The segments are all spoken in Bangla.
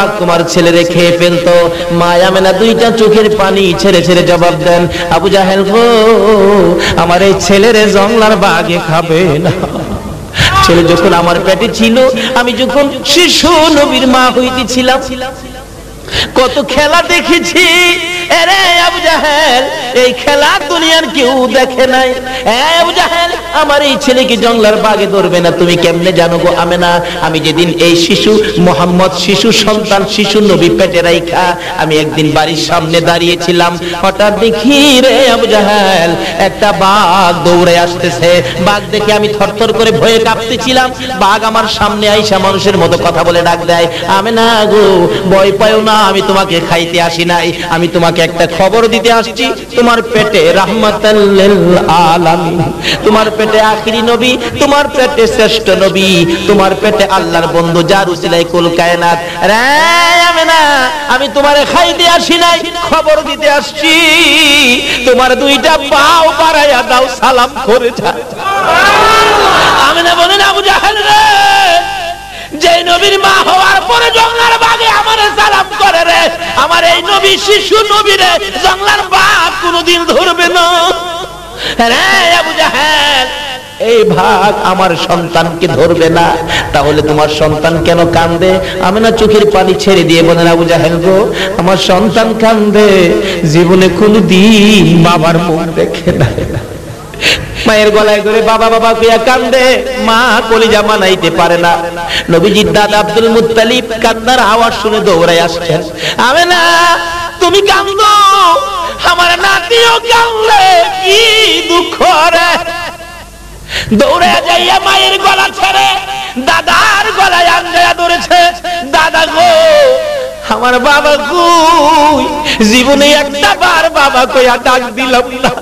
পাক তোমার ছেলেরে খেয়ে ফেলতো। মা আমেনা দুইটা চোখের পানি ছেড়ে ছেড়ে জবাব দেন, আবু জাহেল গো, আমার এই ছেলেরে জংলার বাঘে খাবে না। ছেলে যখন আমার পেটে ছিল, আমি যখন শিশু নবীর মা হইতেছিলাম, কত খেলা দেখেছি। আরে আবু জাহেল, এই খেলা দুনিয়ার কেউ দেখে নাই। আবু জাহেল, আমার এই ছেলেকে জংলার বাঘে ধরবে না তুমি কেমনে জানো গো আমেনা? আমি যেদিন এই শিশু মোহাম্মদ, শিশু সন্তান, শিশু নবী পেটে রাইখা আমি একদিন বাড়ির সামনে দাঁড়িয়েছিলাম, হঠাৎ দেখি রে আবু জাহেল একটা বাঘ দৌড়ে আসতেছে। বাঘ দেখে আমি থরথর করে ভয়ে কাঁপতেছিলাম। বাঘ আমার সামনে আইসা মানুষের মতো কথা বলে ডাক দেয়, আমেনা গো, ভয় পাও না, আমি তোমাকে খাইতে আসি নাই, আমি তোমাকে একটা খবর দিতে আসছি। তোমার পেটে রাহমাতাল লিল আলামিন, তোমার পেটে আখিরি নবী, তোমার পেটে শ্রেষ্ঠ নবী, তোমার পেটে আল্লাহর বন্ধু, যার উসিলায় কুল কায়নাত। রে আমেনা, আমি তোমারে খাইতে আসি নাই, খবর দিতে আসছি। তোমার দুইটা পাও বাড়াইয়া দাও, সালাম করে যা। আমেনা বলেন, আবু জাহেল রে, যে নবীর মা হওয়ার পরে জংলার বাঘে আমারে সালাম করে রে, আমার এই নবী শিশু নবী রে জংলার বাঘ কোনদিন ধরবে না। রে আবু জাহেল, এই ভাগ আমার সন্তানকে ধরবে না, তাহলে তোমার সন্তান কেন কান্দে? আমেনা চোখের পানি ছেড়ে দিয়ে বলেন, আবু জাহেল গো, আমার সন্তান কান্দে জীবনে কোনদিন বাবার মুখ দেখে না। মায়ের গলায় ধরে বাবা বাবা কইয়া কান্দে, মা কলিজা মানাইতে পারে না। নবীজির দাদা আব্দুল মুত্তালিব কান্নার আওয়াজ শুনে দৌড়ায় আসছেন। আমেনা, তুমি কান্দো, আমার নাতিও কান্দে, কি দুঃখ রে। দৌড়ে যাইয়া মায়ের গলা ছেড়ে দাদার গলায় আঙ্গায়া ধরেছে, দাদা গো, আমার বাবা কই? জীবনে একটা বার বাবা কইয়া ডাক দিলাম না।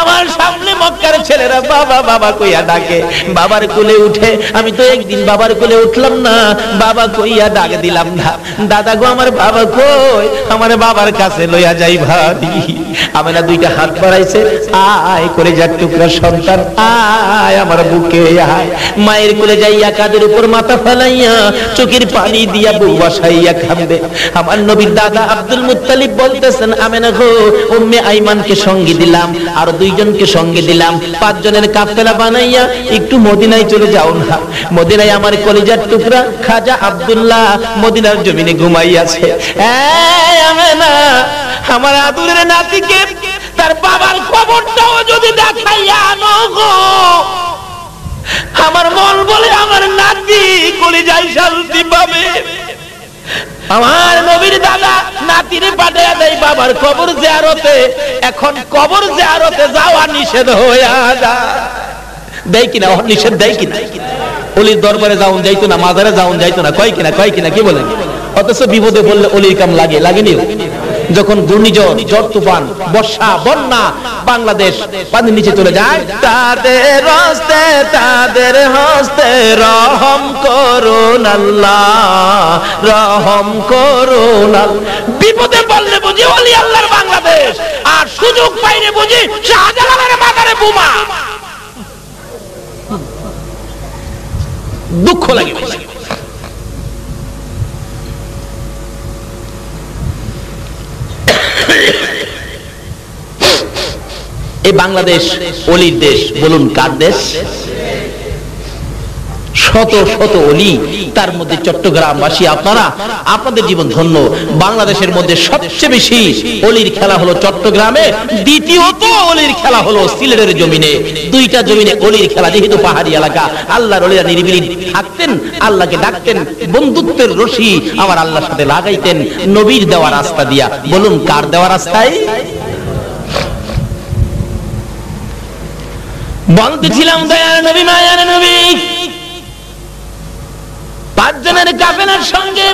আমার সামনে মক্কার ছেলেরা বাবা বাবা কইয়া ডাকে, বাবার কোলে উঠে, আমি তো একদিন বাবার কোলে উঠলাম না, বাবা কইয়া ডাক দিলাম না। দাদা গো, আমার বাবা কই? আমার বাবার কাছে লইয়া যাই ভাবি। আমেনা দুইটা হাত বাড়াইছে, আয় করে যার টুকরা সন্তান, আয় আমার বুকে আয়। মায়ের কোলে যাইয়া কাদের উপর মাথা ফেলাইয়া চোখের পানি দিয়া বউ বসাইয়া কাঁদে। আমার নবীর দাদা আব্দুল মুত্তালিব বলতেছেন, আমেনা গো, উম্মে আইমানকে সঙ্গে দিলাম, আর দুইজনকে সঙ্গে দিলাম, 5 জনের কাফেলা বানাইয়া একটু মদিনায় চলে যাও না। মদিনায় আমার কলিজার টুকরা খাজা আব্দুল্লাহ মদিনার জমিনে ঘুমাইয়াছে। আমেনা, আমার আদুরের নাতিকে তার বাবার খবরটাও যদি দেখাইয়া আনো গো, আমার মন বলে আমার নাতি কলিজায় শান্তি পাবে। আমার নবীর দাদা নাতিরে পাঠাইয়া দেয় বাবার কবর জিয়ারতে। এখন কবর জিয়ারতে যাওয়া নিষেধ হইয়া যায়, দেয় কিনা? নিষেধ দেয় কিনা? অলির দরবারে যাওন যাইতো না, মাজারে যাওন যাইতো না, কয় কিনা কি বলেন? অথচ বিপদে পড়লে অলির কাম লাগেনি। যখন ঘূর্ণিঝড়, ঝড় তুফান, বর্ষা, বন্যা বাংলাদেশ পানির নিচে চলে যায়, তাদের হস্তে রহম করুন আল্লাহ, রহম করুন আল্লাহ। বিপদে পড়লে বুঝি ওলি আল্লাহর বাংলাদেশ, আর সুযোগ পাইলে বুঝি শাহজালালের মাজারে বোমা। দুঃখ লাগে। এই বাংলাদেশ অলির দেশ, বলুন কার দেশ? শত শত অলি, তার মধ্যে চট্টগ্রামবাসী আপনারা, আপনাদের জীবন ধন্য। বাংলাদেশের মধ্যে সবচেয়ে বেশি অলির খেলা হলো চট্টগ্রামে, দ্বিতীয়ত অলির খেলা হলো সিলেটের জমিনে। দুইটা জমিনে অলির খেলা, যেহেতু পাহাড়ি এলাকা, আল্লাহর অলিরা নিরিবিলি থাকতেন, আল্লাহকে ডাকতেন, বন্ধুত্বের রশি আমার আল্লাহর সাথে লাগাইতেন নবীর দেওয়া রাস্তা দিয়া। বলুন কার দেওয়া রাস্তায়? বলতেছিলাম দয়ার নবী, মায়ার নবী 5 জনের কাফেলার সঙ্গে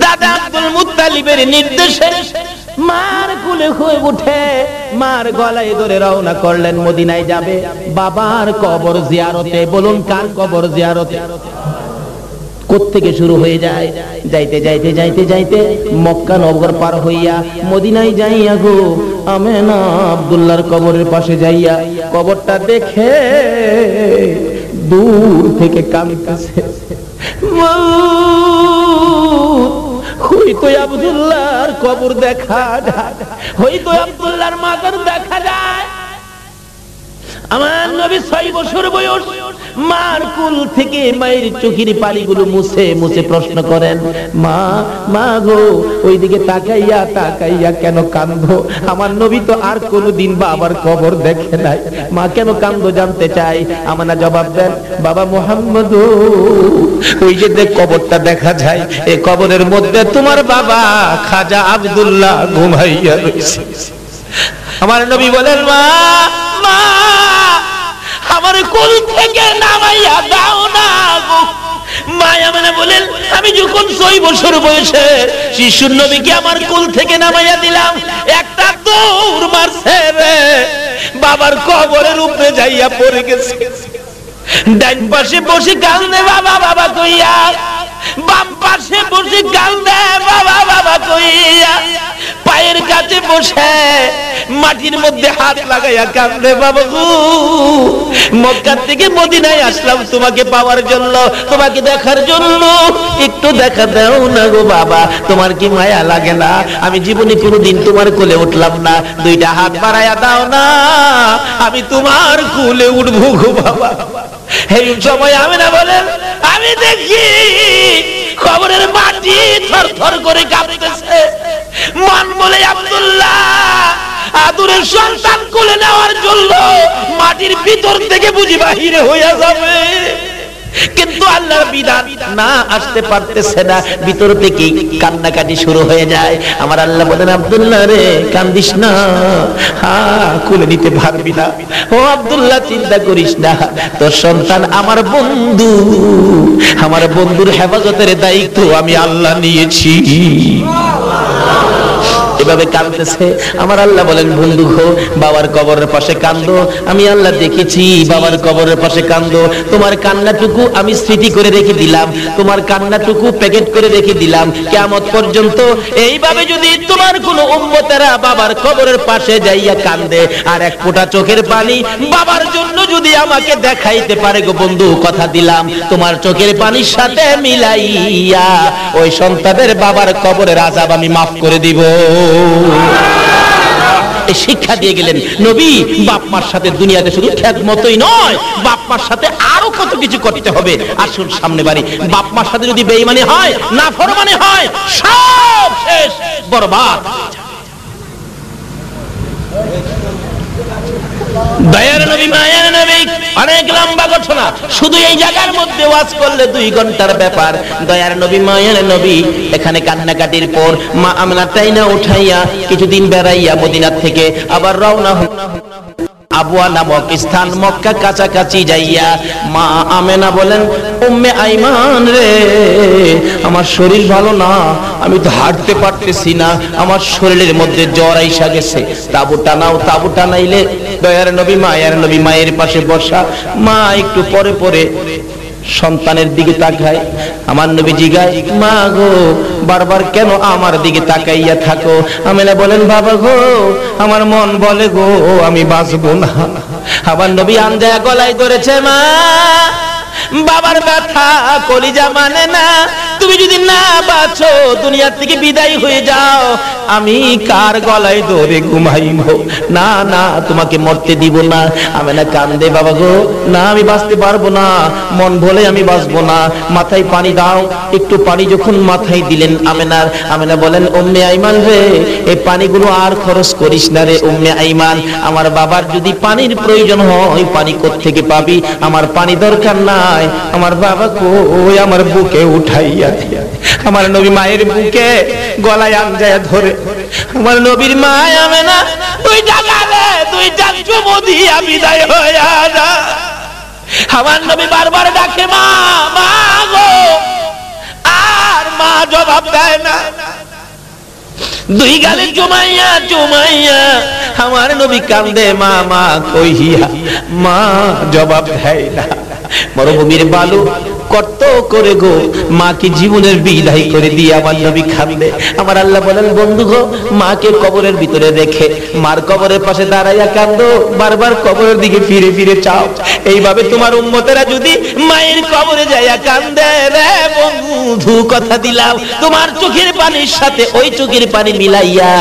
দাদা আব্দুল মুত্তালিবের নির্দেশে মার কোলে হয়ে উঠে মার গলায় ধরে রওনা করলেন, মদিনায় যাবে বাবার কবর জিয়ারতে। বলুন কার কবর জিয়ারতে? কোত্থেকে শুরু হয়ে যায়? যাইতে যাইতে যাইতে যাইতে মক্কা নগর পার হইয়া মদিনায় যাইয়া গো আমেনা আব্দুল্লাহর কবরের পাশে যাইয়া কবরটা দেখে দূর থেকে কাঁদতেছে, কই আব্দুল্লাহর কবর দেখা যায়, ওই তো আব্দুল্লাহর মাজার দেখা যায়। আমার নবী 6 বছর বয়স, মার কুল থেকে মায়ের চোখের পানিগুলো মুছে মুছে প্রশ্ন করেন, মা মা গো ওইদিকে তাকাইয়া তাকাইয়া কেন কাঁদো? আমার নবী তো আর কোনোদিন বাবার কবর দেখে নাই, মা কেন কাঁদো জানতে চাই। আমানা জবাব দেন, বাবা মুহাম্মদ ওই যে কবরটা দেখা যায়, এই কবরের মধ্যে তোমার বাবা খাজা আব্দুল্লাহ ঘুমাইয়া রয়েছে। আমার নবী বলেন, মা মা আমার কোল থেকে নামাইয়া দাও না গো। মায়া মানে বলেন, আমি যখন 6 বছর বয়সে শিশুর নবীকে আমার কোল থেকে নামাইয়া দিলাম, একটা দৌড় মারছে রে, বাবার কবরের উপরে যাইয়া পড়ে গেছে। ডান পাশে বসে কাঁদে বাবা বাবা কইয়া, বাম পাশে বসে কাঁদে বাবা বাবা কইয়া, পায়ের কাছে বসে মাটির মধ্যে হাত লাগাইয়া কাঁদে, বাবা গো মক্কা থেকে মদিনায় আসলাম তোমাকে পাওয়ার জন্য, তোমাকে দেখার জন্য, একটু দেখা দাও না গো বাবা, তোমার কি মায়া লাগে না? আমি জীবনে কোনোদিন তোমার কোলে উঠলাম না, দুইটা হাত বাড়াইয়া দাও না, আমি তোমার কোলে উঠবো গো বাবা। এই সময় আমি না বলেন, আমি দেখি কবরের মাটি থরথর করে কাঁপতেছে। মন বলে আব্দুল্লাহ আদরের সন্তান কোলে নেওয়ার জন্য মাটির ভিতর থেকে বুঝি বাহিরে হইয়া যাবে, কিন্তু আল্লাহর বিধান না আসতে পারতেছে না, ভিতর থেকে কান্নাকাটি শুরু হয়ে যায়। আমার আল্লাহ বলেন, আব্দুল্লাহ রে কান্দিস না, কোলে নিতে পারবি না, ও আব্দুল্লাহ চিন্তা করিস না, তোর সন্তান আমার বন্ধু, আমার বন্ধুর হেফাজতের দায়িত্ব আমি আল্লাহ নিয়েছি। এভাবে কাঁদতেছে। আমার আল্লাহ বলেন, বন্ধু গো বাবার কবরের পাশে কান্দো, আমি আল্লাহ দেখেছি বাবার কবরের পাশে কান্দো, তোমার কান্নাটুকু আমি স্মৃতি করে রেখে দিলাম, তোমার কান্নাটুকু প্যাকেট করে রেখে দিলাম কিয়ামত পর্যন্ত। এইভাবে যদি তোমার কোনো উম্মতেরা বাবার কবরের পাশে যাইয়া কান্দে আর এক ফোঁটা চোখের পানি বাবার জন্য যদি আমাকে দেখাইতে পারে গো বন্ধু, কথা দিলাম তোমার চোখের পানির সাথে মিলাইয়া ওই সন্তানের বাবার কবরের আযাব আমি মাফ করে দিব। শিক্ষা দিয়ে গেলেন নবী, বাপ মার সাথে দুনিয়াতে শুধু খেদমতই নয়, বাপ মার সাথে আরো কত কিছু করতে হবে। আসুন সামনে বাড়ি, বাপ মার সাথে যদি বেঈমানি হয়, নাফরমানি হয়, সব শেষ, বরবাদ। দয়ার নবী মায়ার নবী, অনেক লম্বা ঘটনা, শুধু এই জায়গার মধ্যে ওয়াজ করলে 2 ঘন্টার ব্যাপার। দয়ার নবী মায়ার নবী এখানে কান্নাকাটির পর মা আমিনা টাইনা উঠাইয়া কিছুদিন বেড়াইয়া মদিনার থেকে আবার রওনা হন আবওয়া নামক স্থান, মক্কা কাছাকাছি যাইয়া মা আমেনা বলেন, উম্মে আইমান রে আমার শরীর ভালো না, আমি তো হাঁটতে পারতেছি না, আমার শরীরের মধ্যে জ্বর আইসা গেছে, তাবু টানাও। তাবু টানাইলে দয়ার নবী মায়ের নবী মায়ের পাশে বসা, মা একটু পরে পরে সন্তানের দিকে তাকায়। আমার নবী জিগায়, মা গো বারবার কেন আমার দিকে তাকাইয়া থাকো? আমেনা বলেন, বাবা গো আমার মন বলে গো আমি বাঁচবো না। আমার নবী আঞ্জায়া গলায় ধরেছে, মা বাবার ব্যথা কলিজা মানে না, তুমি যদি না বাঁচো দুনিয়া থেকে বিদায় হয়ে যাও, আমি কার গলায় ধরে ঘুমাইবো? না না তোমাকে মরতে দিব না। আমেনা কান্দে, বাবা গো না আমি বাঁচতে পারবো না, মন বলে আমি বাঁচবো না, মাথায় পানি দাও। একটু পানি যখন মাথায় দিলেন আমেনা বলেন, উম্মে আইমান রে এই পানিগুলো আর খরচ করিস না রে উম্মে আইমান, আমার বাবার যদি পানির প্রয়োজন হয় পানি কোত্থেকে পাবি, আমার পানি দরকার নাই, আমার বাবা কই আমার বুকে উঠাইয়া দিয়া। আমার নবী মায়ের বুকে গলায় আঞ্জায়া ধরে, আমার নবীর মা আমেনা দুইটা গালে দুইটা চুমু দিয়া বিদায় হইয়া যায়। আমার নবী বারবার ডাকে, মা মা গো, আর মা জবাব দেয় না, 2 গালে চুমাইয়া চুমাইয়া আমার নবী কান্দে, মা মা কইয়া, মা জবাব দেয় না। মরুভূমির বালু কত করে গো মাকে জীবনের বিদায় করে দিয়ে আমার নবী কাঁদে। আমার আল্লাহ বলেন বন্ধু গো, মাকে কবরের ভিতরে রেখে মার কবরের পাশে দাঁড়াইয়া কাঁদো, বারবার কবরের দিকে ফিরে ফিরে চাও। এইভাবে তোমার উম্মতেরা যদি মায়ের কবরে যাইয়া কাঁদে রে বন্ধু, কথা দিলাম তোমার চোখের পানির সাথে ওই চোখের পানি মিলাইয়া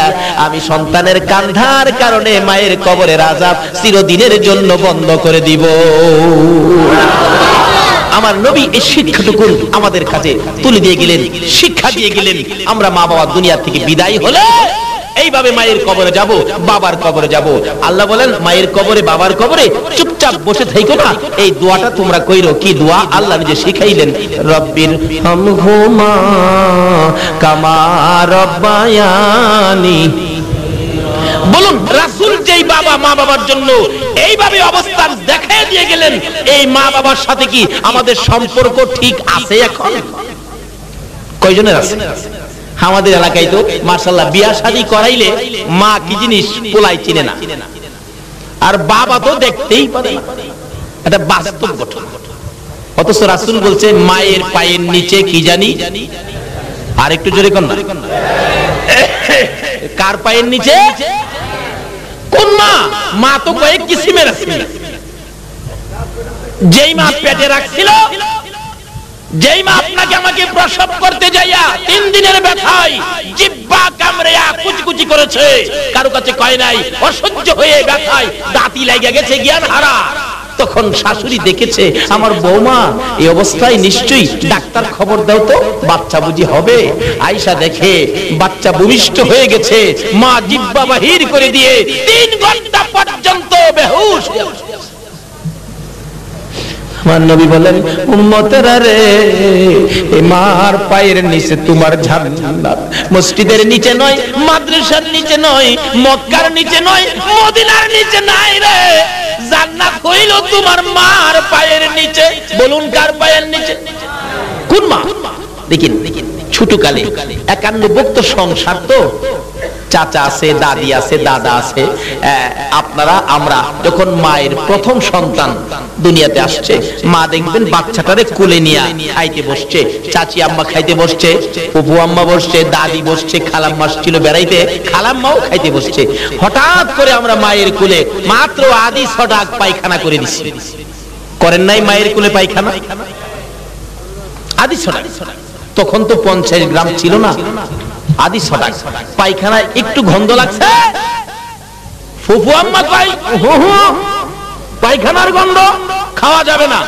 আমি সন্তানের কান্ধার কারণে মায়ের কবরের আযাব চিরদিনের জন্য বন্ধ করে দিব। আমার নবী এই শিক্ষাটুকু আমাদের কাছে তুলে দিয়ে গেলেন, শিক্ষা দিয়ে গেলেন। আমরা মা বাবা দুনিয়া থেকে বিদায় হলে এইভাবে মায়ের কবরে যাব, বাবার কবরে যাব। আল্লাহ বলেন মায়ের কবরে বাবার কবরে চুপচাপ বসে থাইকো না, এই দোয়াটা তোমরা কইরো। কি দোয়া? আল্লাহ নিজে শিখাইলেন, রব্বির হামহুমা কামা রব্বায়ানি। বলুন রাসূল যেই বাবা মা বাবার জন্য এইভাবে অবস্থান দেখায় দিয়ে গেলেন, এই মা বাবার সাথে কি আমাদের সম্পর্ক ঠিক আছে এখন? কয়জনের আছে? আমাদের এলাকায় তো মাশাআল্লাহ বিয়া শাদী করাইলে মা কি জিনিস পোলাই চিনে না, আর বাবা তো দেখতেই পারে না। এটা বাস্তব ঘটনা। অথচ রাসূল বলছে মায়ের পায়ের নিচে কি জানি, আর একটু জোরে কোন না, কার পায়ের নিচে? কোন মা? মা তো কয়েক কিসিমের আছে। যেই মা পেটে রাখছিল, যেই মা আপনাকে আমাকে প্রসব করতে যাইয়া 3 দিনের ব্যথায় জিহ্বা কামড়েয়া কুচকুচি করেছে, কারো কাছে কয় নাই, অসহ্য হয়ে ব্যথায় দাঁতি লেগে গেছে জ্ঞান হারা, তখন শাশুড়ি দেখেছে আমার বৌমা এই অবস্থায়, নিশ্চয়ই ডাক্তার খবর দাও তো, বাচ্চা বুঝি হবে। আয়েশা দেখে বাচ্চা ভূমিষ্ঠ হয়ে গেছে, মা জিহ্বা বাহির করে দিয়ে 3 ঘন্টা পর্যন্ত বেহুশ। আমার নবী বলেন উম্মতেরা রে, এই মার পায়ের নিচে তোমার জান্নাত। মসজিদের নিচে নয়, মাদ্রাসার নিচে নয়, মক্কার নিচে নয়, মদিনার নিচে নাই রে, জান্নাত হইল তোমার মার পায়ের নিচে। বলুন কার পায়ের নিচে? কোন মা? দেখেন ছোট কালে 51 ভুক্ত সংসার তো, চাচা আছে, দাদি আছে, দাদা আছে। আপনারা আমরা যখন মায়ের প্রথম সন্তান দুনিয়াতে আসছে, মা দেখবেন বাচ্চাটারে কোলে নিয়ে খাইতে বসছে, চাচি আম্মা খাইতে বসছে, ফুফু আম্মা বসছে, দাদি বসছে, খালাম্মা ছিল বেড়াইতে, খালাম্মাও খাইতে বসছে। হঠাৎ করে আমরা মায়ের কোলে মাত্র আদি ছটাক পায়খানা করে দিছি। করেন নাই মায়ের কোলে পায়খানা? আদি ছটাক। তখন তো 50 গ্রাম ছিল না, আদি ছটাক পায়খানা। একটু গন্ধ লাগছে, ফুফু আম্মা কয় হু হু পায়খানার গন্ধ, খাওয়া যাবে না।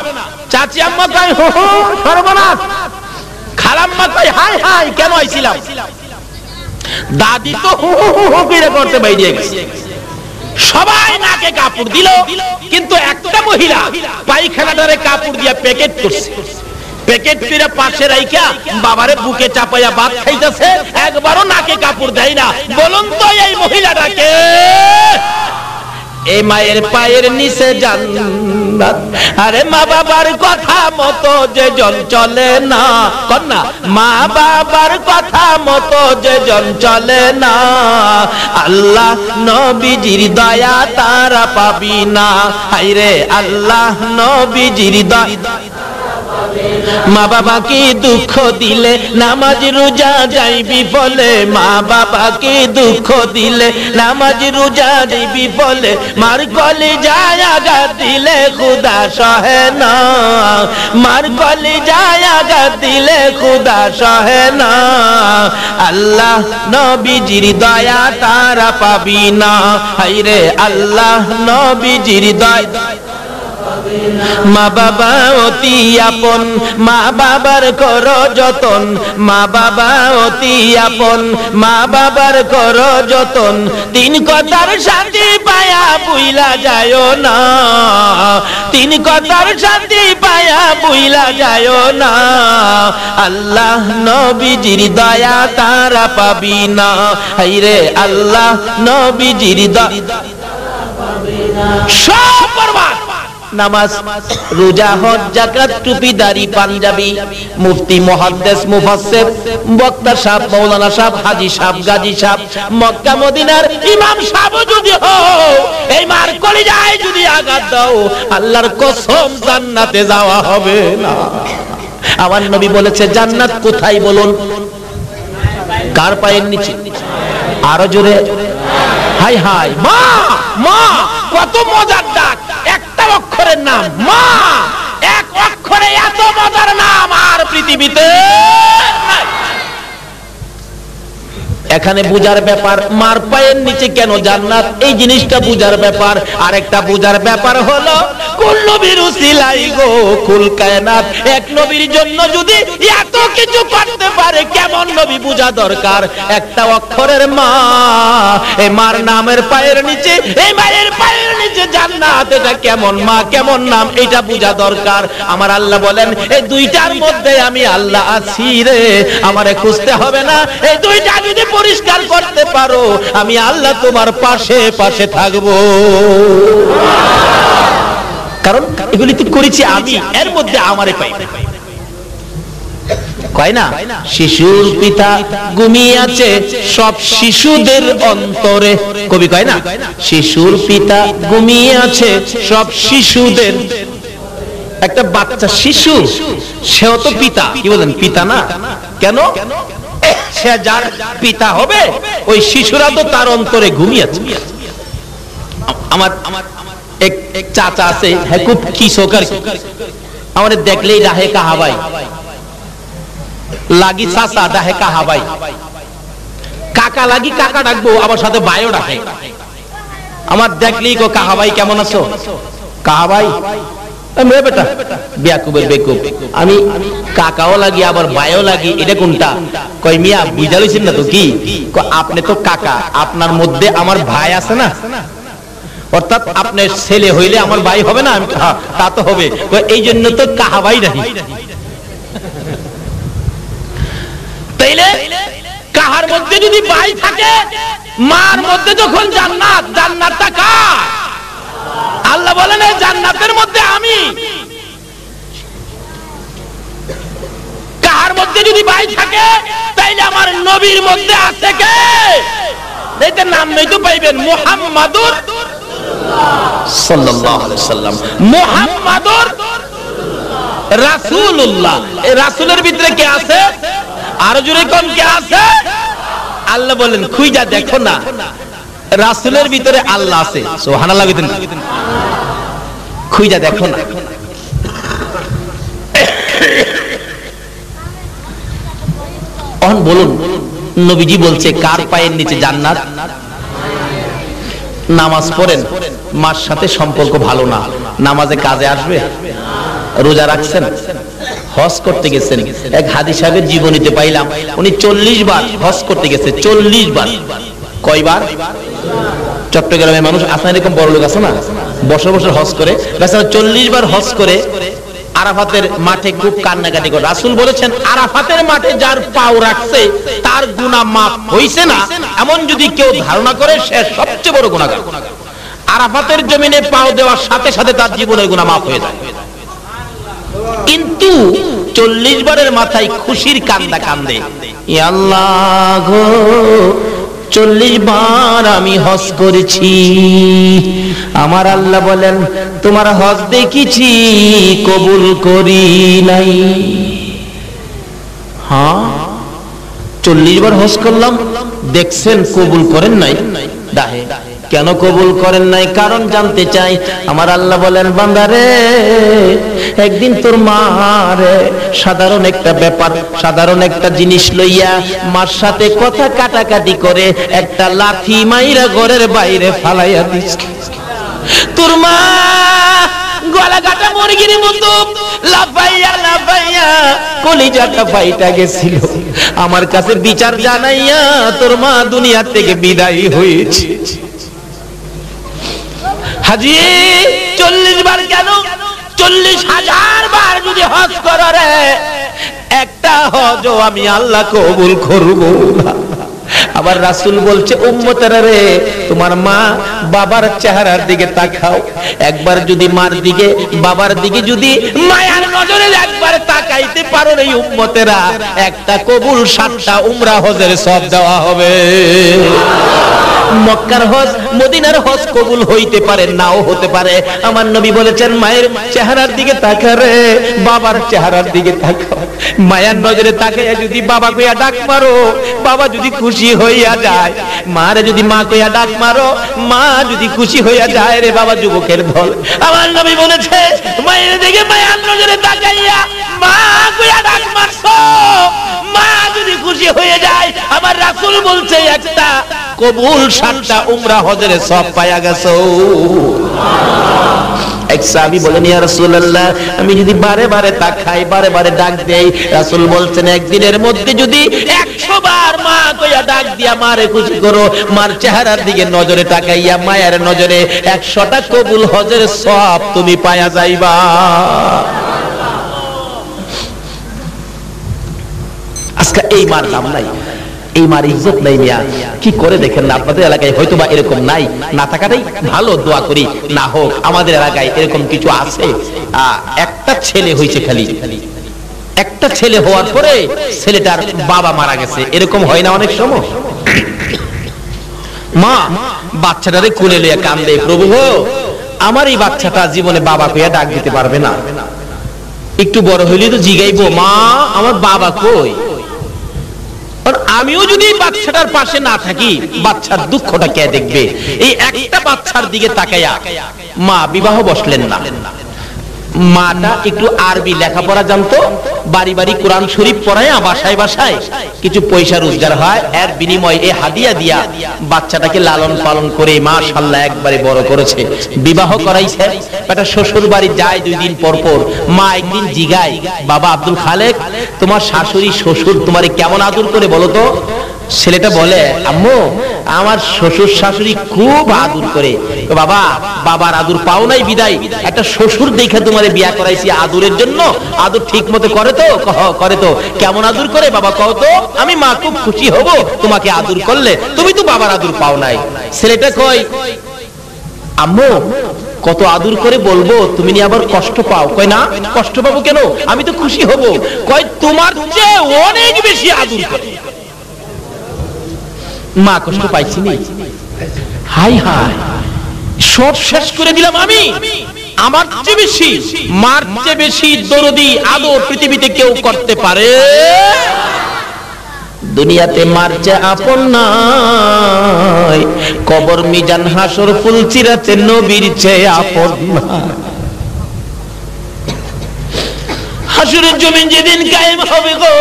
চাচি আম্মা কয় হু হু সর্বনাশ। খালাম্মা কয় হাই হাই কেন আইছিলাম। দাদি তো হু হু হু করে করতে বাইরে গেছে। সবাই নাকে কাপড় দিল, কিন্তু একটা মহিলা পায়খানাটারে কাপড় দিয়ে প্যাকেট করছে। প্যাকেট ফিরে পাশে রাইখা বাবারে বুকে চাপাইয়া ভাত খাইতেছে, একবারও নাকে কাপড় দেয় না। বলুন তো এই মহিলাটাকে? এই মায়ের পায়ের নিচে জান্নাত। আরে মা বাবার কথা মতো যে জন চলে না, কন্যা মা বাবার কথা মতো যে জন চলে না, আল্লাহ নবীজির দয়া তারা পাবি না। হায়রে আল্লাহ নবীজির দয়া। মা বাবাকে দুঃখ দিলে নামাজ রোজা যাইবি বলে, মা বাবাকে দুঃখ দিলে নামাজ রোজা যাইবি বলে, মার গলে যায় আঘাত দিলে খুদা সহে না, মার গলে যায় আঘাত দিলে খুদা সহে না, আল্লাহ নবীজির দয়া তারা পাবি না। হায়রে আল্লাহ নবীজির দয়া। মা বাবা অতি আপন, মা বাবার করো যতন, মা বাবা অতি আপন, মা বাবার করো যতন, 3 কথার শান্তি পায়া বুইলা যায় না, 3 কথার শান্তি পায়া বুইলা যায় না, আল্লাহ নবীজির দয়া তারা পাবি না। হায়রে আল্লাহ নবীজির দয়া। সব বরবাদ। নামাজ রোজা হজ যাকাত টুপি দাড়ি পাঞ্জাবি, মুফতি মুহাদ্দিস মুফাসসির বক্তা সাহেব মাওলানা সাহেব হাজী সাহেব গাজী সাহেব মক্কা মদিনার ইমাম সাহেব যদি হও, এই মার কলিজায় যদি আঘাত দাও, আল্লাহর কসম জান্নাতে যাওয়া হবে না। আমার নবী বলেছে জান্নাত কোথায় বলুন? কার পায়ের নিচে? আরো জোরে, হাই হাই মা। মা, কত মজার ডাক, একটা অক্ষরের নাম মা, এক অক্ষরে এত মজার নাম আর পৃথিবীতে নাই। এখানে বুঝার ব্যাপার মার পায়ের নিচে কেন জান্নাত, এই জিনিসটা বুঝার ব্যাপার। আরেকটা বুঝার ব্যাপার হলো কোন নবীর উসিলাই গো কুল কায়নাত, এক নবীর জন্য যদি এত কিছু করতে পারে কেমন নবী বুঝা দরকার। একটা অক্ষরের মা, এই মার নামের পায়ের নিচে, এই মায়ের পায়ের নিচে জান্নাত, এটা কেমন মা কেমন নাম এটা বুঝা দরকার। আমার আল্লাহ বলেন এই দুইটার মধ্যে আমি আল্লাহ আছি রে, আমারে খুঁজতে হবে না। এই দুইটা যদি পরিষ্কার করতে পারো আমি আল্লাহ তোমার পাশে পাশে থাকবো। কারণ এগুলি তো করেছি আমি, এর মধ্যে আমারে পাই কয় না। শিশুর পিতা ঘুমিয়ে আছে সব শিশুদের অন্তরে, কবি কয় না শিশুর পিতা ঘুমিয়ে আছে সব শিশুদের। একটা বাচ্চা শিশু, সেও তো পিতা, কি বলেন পিতা না? কেন? সে যার পিতা হবে ওই শিশুরা তো তার অন্তরে ঘুমিয়ে আছে। আমার এক চাচা আছে, হ্যাঁ খুব কিশোর, আমাদের দেখলেই রাহে কাহাবাই লাগি, চাচা ডাহে কাহাবাই, কাকা লাগি কাকা ডাকবো, আবার সাথে ভাইও ডাকে। আমার দেখলেই কো কাহাবাই কেমন আছো, কাহাবাই বেটা বেয়াকুবের বেকুব, আমি কাকাও লাগি আবার ভাইও লাগি, এটা কোনটা? কই মিয়া বুঝা লইছেন না তো কি? আপনি তো কাকা, আপনার মধ্যে আমার ভাই আছে না, অর্থাৎ আপনার ছেলে হইলে আমার ভাই হবে না? তা তো হবে, এই জন্য তো কাহাবাই নাহি। তাইলে কাহার মধ্যে যদি ভাই থাকে, মার মধ্যে যখন জান্নাত, জান্নাতটা কার? আল্লাহ বলেন এই জান্নাতের মধ্যে আমি। কাহার মধ্যে যদি ভাই থাকে তাইলে আমার নবীর মধ্যে আছে কে? এইটার নাম নেই তো পাইবেন, মুহাম্মাদুর সাল্লাল্লাহু আলাইহি ওয়াসাল্লাম, মুহাম্মাদুর রাসূলুল্লাহ। এই রাসূলের ভিতরে কে আছে? আর জোরে কোন কে আছে? আল্লাহ বলেন খুঁজা দেখো না, রাসূলের ভিতরে আল্লাহ আছে। সুবহানাল্লাহ, খুঁজা দেখো না। এখন বলুন, নবীজি বলছে কার পায়ের নিচে জান্নাত? নামাজ পড়েন, মার সাথে সম্পর্ক ভালো না, নামাজে কাজে আসবে? রোজা রাখছেন, হজ করতে গেছেন, এক হাদি সাহেবের জীবনীতে পাইলাম উনি 40 বার হজ করতে গেছে। 40 বার। কয়বার? চট্টগ্রামের মানুষ আছে এরকম বড় লোক আছে না, বছর বছর হজ করে, 40 বার হজ করে আরাফাতের মাঠে খুব কান্নাকাটি করে। রাসূল বলেছেন আরাফাতের মাঠে যার পাও রাখছে তার গুনাহ মাফ হইছে না, এমন যদি কেউ ধারণা করে সে সবচেয়ে বড় গুনাহগার। আরাফাতের জমিনে পাও দেওয়ার সাথে সাথে তার জীবনের গুনাহ মাফ হয়ে যায়। কিন্তু 40 বারের মাথায় খুশির কান্দা কান্দে, ইয়া আল্লাহ গো 40 বার আমি হজ করেছি। আমার আল্লাহ বলেন তোমার হজ দেখেছি, কবুল করি নাই। হ্যাঁ 40 বার হজ করলাম, দেখছেন কবুল করেন নাই। দাহে কেন কবুল করেন নাই? কারণ জানতে চাই। আমার আল্লাহ বলেন বান্দারে একদিন তোর মারে সাধারণ একটা ব্যাপার, সাধারণ একটা জিনিস লইয়া মার সাথে কথা কাটাকাটি করে একটা লাথি মাইরা ঘরের বাইরে ফালাইয়া দিস। তোর মা গলা কাটা মুরগির মতো লাফাইয়া লাফাইয়া কলিজাটা ফাইটা গেছিল। আমার কাছে বিচার জানাইয়া তোর মা দুনিয়া থেকে বিদায় হয়েছে। হাজি 40 বার কেন? 40,000 বার যদি হজ করো রে, একটা হজও আমি আল্লাহ কবুল করব না। আবার রাসূল বলছে উম্মতেরা রে, তোমার মা বাবার চেহারার দিকে তাকাও। একবার যদি মার দিকে বাবার দিকে যদি মায়ার নজরে একবার তাকাইতে পারো রে উম্মতেরা, একটা কবুল 7টা উমরা হজের সওয়াব দেওয়া হবে। মক্কার হজ মদিনার হজ কবুল হইতে পারে, নাও হতে পারে। আমার নবী বলেছেন মায়ের চেহারার দিকে তাকা রে, বাবার চেহারার দিকে তাকাও। মায়ের নজরে তাকাইয়া যদি বাবা কইয়া ডাক মারো, বাবা যদি খুশি হইয়া যায়। মারে যদি মা কইয়া ডাক মারো, মা যদি খুশি হইয়া যায় রে বাবা যুবকের দল। আমার নবী বলেছে মায়ের দিকে মায়ের নজরে তাকাইয়া মা কইয়া ডাক মারছো, মা যদি খুশি হয়ে যায়, আমার রাসূল বলছে একটা কবুল 7টা উমরা হজের সওয়াব পায়া গেছো। এক সাহাবী বলেন ইয়া রাসূলুল্লাহ, আমি যদি বারে বারে তাকাই, বারে বারে ডাক দেই, রাসূল বলছেন একদিনের মধ্যে যদি 100 বার মা কইয়া ডাক দিয়া মারে খুশি করো, মার চেহারার দিকে নজরে তাকাইয়া মায়ের নজরে 100টা কবুল হজের সওয়াব তুমি পায়া যাইবা। আজকে এই মার নাম নাই, এই মার ইজ্জত নাই মিয়া। কি করে দেখেন না, আপনাদের এলাকায় হয়তো বা এরকম নাই, না থাকাটাই ভালো, দোয়া করি না হোক। আমাদের এলাকায় এরকম কিছু আছে। একটা ছেলে হয়েছে, খালি একটা ছেলে হওয়ার পরে ছেলেটার বাবা মারা গেছে, এরকম হয় না অনেক সময়। মা বাচ্চাটারে কোলে লইয়া কান্দে, প্রভু গো আমার এই বাচ্চাটা জীবনে বাবা কইয়া ডাক দিতে পারবে না, একটু বড় হইলে তো জিগাইবো মা আমার বাবা কই। আমিও যদি বাচ্চাটার পাশে না থাকি, বাচ্চার দুঃখটা কে দেখবে? এই একটা বাচ্চার দিকে তাকাইয়া মা বিবাহ বসলেন না। মাটা একটু আরবি লেখাপড়া জানতো, বাড়ি বাড়ি কোরআন শরীফ পড়ায়, বাসায় বাসায় কিছু পয়সা রোজগার হয়, এর বিনিময়ে এই হাদিয়া দিয়া বাচ্চাটাকে লালন পালন করে মাশাআল্লাহ একবারে বড় করেছে, বিবাহ করাইছে। একটা শ্বশুর বাড়ি যায় 2 দিন পর পর, মা একদিন জিগায় বাবা আব্দুল খালেক, তোমার শাশুড়ি শ্বশুর তোমারে কেমন আদর করে বলো তো? ছেলেটা বলে আম্মু আমার শ্বশুর শাশুড়ি খুব আদর করে। বাবা বাবার আদর পাও নাই বিদায় একটা শ্বশুর দেখে তোমারে বিয়া করাইছি আদরের জন্য, আদর ঠিক মতো করে তো? করে তো। কেমন আদর করে বাবা কও তো, আমি মা খুব খুশি হব তোমাকে আদর করলে, তুমি তো বাবার আদর পাও নাই। ছেলেটা কই আম্মু কত আদর করে বলবো, তুমি নিয়ে আবার কষ্ট পাও? কয় না কষ্ট পাবো কেন, আমি তো খুশি হব। কয় তোমার চেয়ে অনেক বেশি আদর করে। মা কষ্ট পাইছি নি? হাই হাই সব শেষ করে দিলাম আমি। আমার চেয়ে বেশি, মার চেয়ে বেশি দরদি আদর পৃথিবীতে কেউ করতে পারে? দুনিয়াতে মার চেয়ে আপন নাই, কবর মিজান হাসর ফুলচিরাতে নবীর চেয়ে আপন নাই। হাসরের জমিন যেদিন কায়েম হবে গো,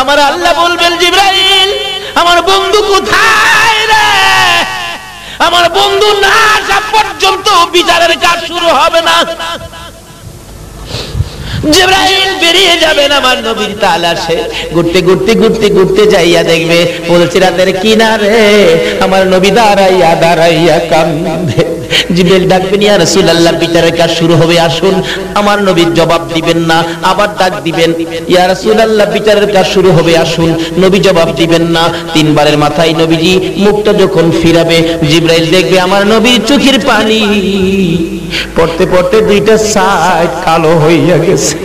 আমার আল্লাহ বলবেন জিবরাইল আমার বন্ধু কোথায় রে? আমার বন্ধু না আসা পর্যন্ত বিচারের কাজ শুরু হবে না। জিবরাইল বেরিয়ে যাবেন আমার নবীর তালাশে, ঘুরতে ঘুরতে ঘুরতে ঘুরতে যাইয়া দেখবে ফুলসিরাতের কিনারে আমার নবী দাঁড়াইয়া দাঁড়াইয়া কান্দে। জিবরাইল ডাকবেন ইয়া রাসূলুল্লাহ বিচারের কাজ শুরু হবে, আসুন। আমার নবী জবাব দিবেন না, আবার ডাক দিবেন ইয়া রাসূলুল্লাহ বিচারের কাজ শুরু হবে, আসুন। নবী জবাব দিবেন না। 3 বারের মাথায় নবীজি মুখটা যখন ফিরাবে, জিবরাইল দেখবে আমার নবীর চোখের পানি পড়তে পড়তে 2টা সাইড কালো হইয়া গেছে।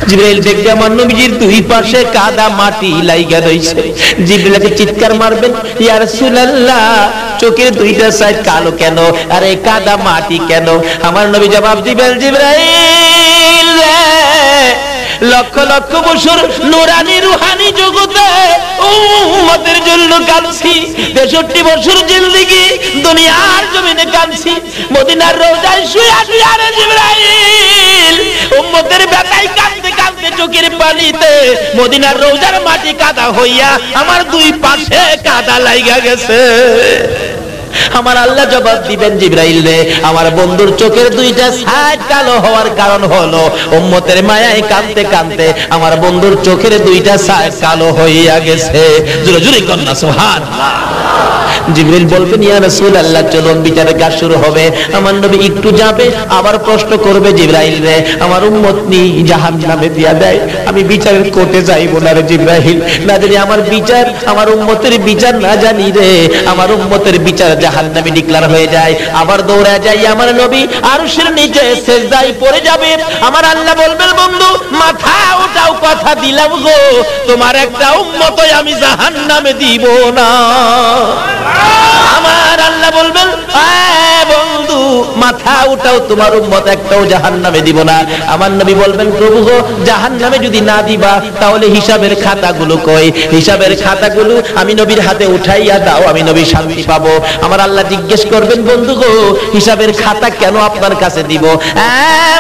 জিবরাইল দেখবে আমার নবীজির 2 পাশে কাদা মাটি লাইগা রইছে। জিবরাইলকে চিৎকার মারবেন ইয়া রাসূলুল্লাহ চোখের 2টা সাইড কালো কেন, আরে কাদা মাটি কেন? আমার নবী জবাব দিবেন জিবরাইল লক্ষ লক্ষ বছর নুরানি রুহানি জগতে উম্মতের জন্য কাঁদছি, 63 বছর জিন্দেগি দুনিয়ার জমিনে কাঁদছি, মদিনার রওজায় শুয়ে শুয়ে রে জিবরাইল উম্মতের ব্যথায় কাঁদতে কাঁদতে চোখের পানিতে মদিনার রওজার মাটি কাদা হইয়া আমার 2 পাশে কাদা লাইগা গেছে। আমার আল্লাহ জবাব দিবেন জিবরাইল রে আমার বন্ধুর চোখের 2টা সাইড কালো হওয়ার কারণ হলো উম্মতের মায়ায় কাঁদতে কাঁদতে আমার বন্ধুর চোখের 2টা সাইড কালো হইয়া গেছে। জোরে জোরে কন্যা সুবহানাল্লাহ। জিবরিল বলবেন ইয়া রাসূলুল্লাহ চলুন বিচারের কাজ শুরু হবে। আমার নবী একটু যাবে আবার প্রশ্ন করবে জিবরাইল রে আমার উম্মত নি জাহান্নামে দিয়া দেয়, আমি বিচারের কোর্টে যাইব না রে জিবরাইল, না জানি আমার বিচার আমার উম্মতের বিচার না জানি রে আমার উম্মতের বিচার জাহান্নামে ডিক্লার হয়ে যায়। আবার দৌড়ে যাই আমার নবী আরশের নিচে সিজদায় পড়ে যাবে। আমার আল্লাহ বলবেন বন্ধু মাথা উঠাও, কথা দিলাম গো তোমার একটা উম্মতই আমি জাহান্নামে দিব না। আমার আল্লাহ বলবেন বন্ধু মাথা উঠাও, তোমার উম্মত একটাও জাহান্নামে দিব না। আমার নবী বলবেন প্রভু গো জাহান্নামে যদি না দিবা তাহলে হিসাবের খাতাগুলো কই? হিসাবের খাতাগুলো আমি নবীর হাতে উঠাইয়া দাও, আমি নবী শান্তি পাবো। আমার আল্লাহ জিজ্ঞেস করবেন বন্ধু গো হিসাবের খাতা কেন আপনার কাছে দিব?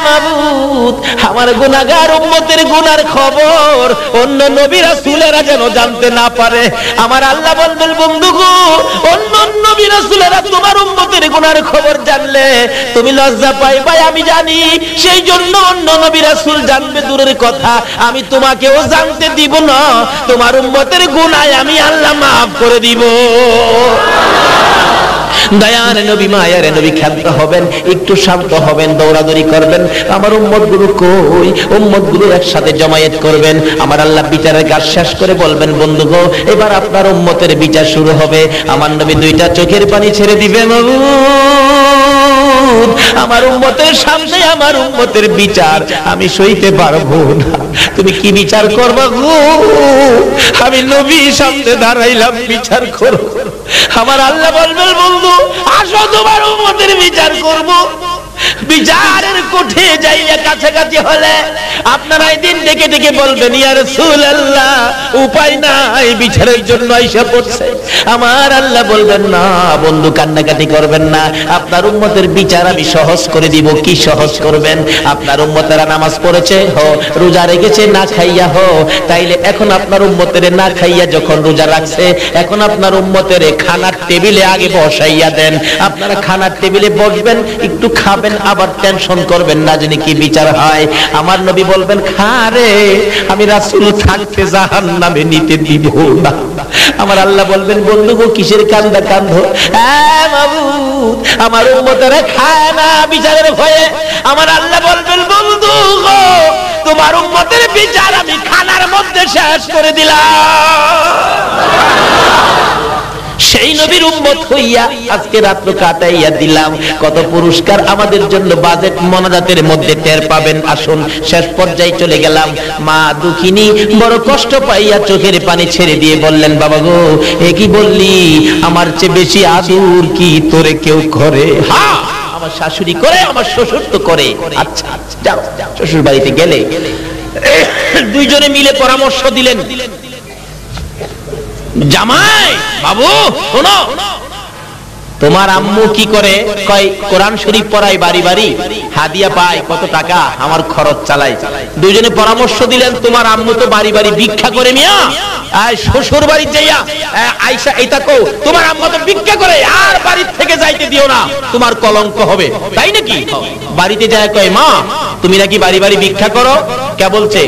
মাবুদ আমার গুনাহগার উম্মতের গুনার খবর অন্য নবী রাসূলেরা যেন জানতে না পারে। আমার আল্লাহ বলবেন বন্ধু গো অন্য নবী রাসূলেরা তোমার উম্মতের গুনার খবর জানলে তুমি লজ্জা পাইবা আমি জানি, সেই জন্য অন্য নবী রাসূল জানবে দূরের কথা আমি তোমাকেও জানতে দিব না। তোমার উম্মতের গুনাহ আমি আল্লাহ maaf করে দিব। দয়ার নবী মায়ার নবী ক্ষান্ত হবেন, একটু শান্ত হবেন, দৌড়াদৌড়ি করবেন। আমার উম্মতগুলো কই? উম্মতগুলো একসাথে জমায়েত করবেন। আমার আল্লাহ বিচারের কাজ শেষ করে বলবেন বন্ধু গো এবার আপনার উম্মতের বিচার শুরু হবে। আমার নবী দুইটা চোখের পানি ছেড়ে দিবেন। আমার উম্মতের সামনে আমার উম্মতের বিচার আমি সইতে পারবো না। তুমি কি বিচার করবা গো? আমি নবী সামনে দাঁড়াইলাম, বিচার করো। আমার আল্লাহ বলবেন বন্ধু আসো তোমার উম্মতের বিচার করব। বিচারের কোঠে যাইয়া কাছাকাছি হলে আপনারা এই দিন ডেকে ডেকে বলবেন ইয়া রাসূলুল্লাহ উপায় নাই বিচারের জন্য আইসা পড়ছে। আমার আল্লাহ বলবেন না বন্ধু কান্নাকাটি করবেন না, আপনার উম্মতের বিচার আমি সহজ করে দিব। কি সহজ করবেন? আপনার উম্মতেরা নামাজ পড়েছে হো, রোজা রেখেছে না খাইয়া হো, তাইলে এখন আপনার উম্মতের না খাইয়া যখন রোজা রাখছে এখন আপনার উম্মতের খানার টেবিলে আগে বসাইয়া দেন। আপনারা খানার টেবিলে বসবেন, একটু খাবেন, আবার টেনশন করবেন না জানি কি বিচার হয়। আমার নবী বলবেন খারে আমি রাসূল থাকতে জাহান্নামে নিতে দিব না। আমার আল্লাহ বলবেন বন্ধু গো কিসের কান্দা কান্দো? মাবুদ আমার উম্মতেরা খায় না বিচারের ভয়ে। আমার আল্লাহ বলবেন বন্ধু গো তোমার উম্মতের বিচার আমি খানার মধ্যে শেষ করে দিলাম। সেই নবীর উম্মত হইয়া আজকে রাত্র কাটাইয়া দিলাম। কত পুরস্কার আমাদের জন্য বাজেট মোনাজাতের মধ্যে টের পাবেন। আসুন শেষ পর্যায়ে চলে গেলাম। মা দুঃখিনী বড় কষ্ট পাইয়া চোখের পানি ছেড়ে দিয়ে বললেন বাবা গো এ কি বললি? আমার চেয়ে বেশি আদর কি তোরে কেউ করে? হ্যাঁ আমার শাশুড়ি করে, আমার শ্বশুর তো করে। আচ্ছা যাও শ্বশুর বাড়িতে গেলে দুইজনে মিলে পরামর্শ দিলেন জামাই বাবু শোনো তোমার আম্মু কি করে? কয় কোরআন শরীফ পড়ায় বাড়ি বাড়ি, হাদিয়া পায় কত টাকা, আমার খরচ চালায়। দুইজনে পরামর্শ দিলেন তোমার আম্মু তো বাড়ি বাড়ি ভিক্ষা করে মিয়া, শ্বশুর বাড়ি যাইয়া আয়সা এইটা কও তোমার আম্মু তো ভিক্ষা করে আর বাড়ি থেকে যাইতে দিও না, তোমার কলঙ্ক হবে। তাই নাকি? বাড়িতে যায় কয় মা তুমি নাকি বাড়ি বাড়ি ভিক্ষা করো। কে বলছে?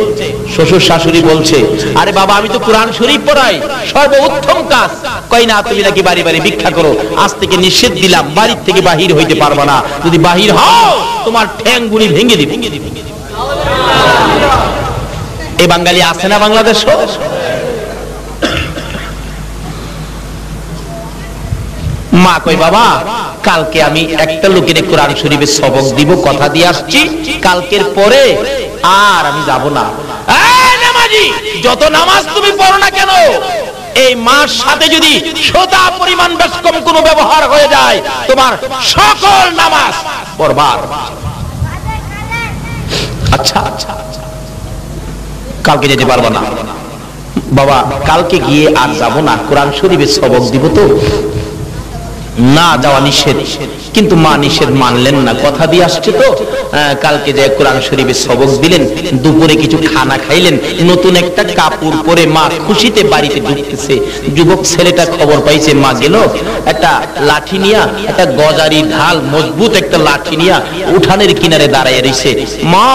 শ্বশুর শাশুড়ি বলছে আরে বাবা আমি তো কোরআন শরীফ পড়াই, সর্বোত্তম কাজ। কয় না তুমি নাকি বাড়ি বাড়ি ভিক্ষা করো, আজ থেকে নিষেধ দিলাম বাড়ি থেকে বাহির হইতে পারবা না, যদি বাহির হও তোমার ঠ্যাং গুলি ভেঙে দিব। এই বাঙালি আছে না বাংলাদেশ? মা কই বাবা কালকে আমি একটা লোকের কোরআন শরীফের সবক দিব, কথা দিয়ে আসছি, কালকের পরে আর আমি যাব না। নামাজি যত নামাজ তুমি পড়ো না কেন এই মার সাথে যদি সোদা পরিমাণ বেশ কম কোনো ব্যবহার হয়ে যায় তোমার সকল নামাজ বরবাদ। আচ্ছা কালকে যেতে পারবো না বাবা, কালকে গিয়ে আর যাব না, কোরআন শরীফের সবক দিব তো। না যাওয়া নিষেধ, কিন্তু মা নিষেধ মানলেন না, কথা দিয়ে আসছে তো। কালকে যে কোরআন শরীফের সবক দিলেন, দুপুরে কিছু খানা খাইলেন, নতুন একটা কাপড় পরে মা খুশিতে বাড়িতে ঢুকতেছে। যুবক ছেলেটা খবর পাইছে মা গেল, একটা লাঠি নিয়া, একটা গজারি ঢাল মজবুত একটা লাঠি নিয়া উঠানের কিনারে দাঁড়ায় রইছে। মা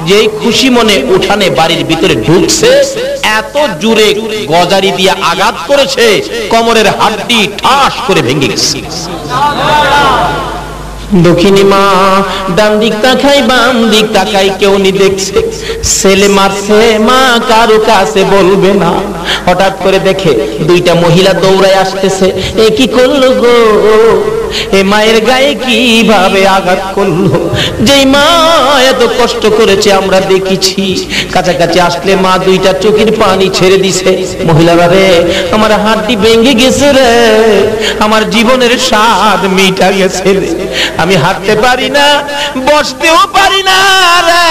যেই খুশি মনে উঠানে বাড়ির ভিতরে ঢুকছে, এত জোরে গজারি দিয়ে আঘাত করেছে, কোমরের হাড্ডি ঠাস করে ভেঙে গেছে। দক্ষিণী মা ডান দিক তাকাই বাম দিক তাকাই, কেউ নি দেখছে। ছেলে মারছে, মা কারো কাছে বলবে না। হঠাৎ করে দেখে দুইটা মহিলা দৌড়ায় আসতেছে। এ কি করলো গো? এ মায়ের গায়ে কিভাবে আঘাত করলো? যেই মা এত কষ্ট করেছে আমরা দেখেছি। কাছাকাছি আসলে মা দুইটা চোখের পানি ছেড়ে দিছে। মহিলারা রে, আমার হাড্ডি ভেঙে গেছে রে, আমার জীবনের স্বাদ মিটা গেছে রে, আমি হাঁটতে পারি না, বসতেও পারি না রে,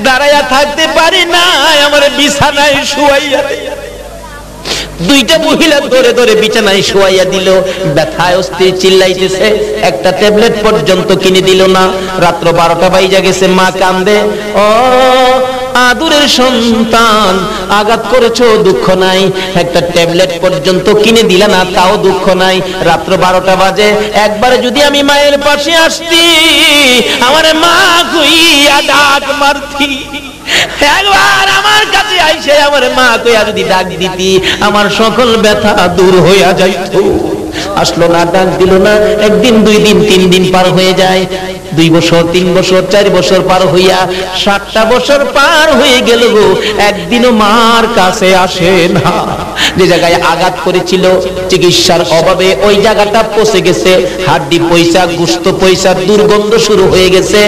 দাঁড়াইয়া থাকতে পারি না, আমার বিছানায় শুয়াইয়া। দুইটা মহিলা ধরে ধরে বিছানায় শুয়াইয়া দিল। ব্যথায় অস্থির চিল্লাইতেছে, একটা ট্যাবলেট পর্যন্ত কিনে দিল না। রাত্র 12টা বাইজা গেছে, মা কান্দে। ও আদুরের সন্তান, আঘাত করেছো, দুঃখ নাই, একটা ট্যাবলেট পর্যন্ত কিনে দিলা না, তাও দুঃখ নাই। রাত্র 12টা বাজে, একবারে যদি আমি মায়ের পাশে আসতি, আমার মা কইয়া ডাক মারতি, একবার আমার কাছে আইসে আমার মা কইয়া যদি ডাক দিতি, আমার সকল ব্যথা দূর হইয়া যাইত। আসলো না, ডাক দিল না। একদিন, 2 দিন, 3 দিন পার হয়ে যায়। 2 বছর, 3 বছর, 4 বছর পার হইয়া 7টা বছর পার হয়ে গেল গো, একদিনও মার কাছে আসে না। যে জায়গায় আঘাত করেছিল, চিকিৎসার অভাবে ওই জায়গাটা পচে গেছে, হাড্ডি পয়সা, গোশত পয়সা, দুর্গন্ধ শুরু হয়ে গেছে,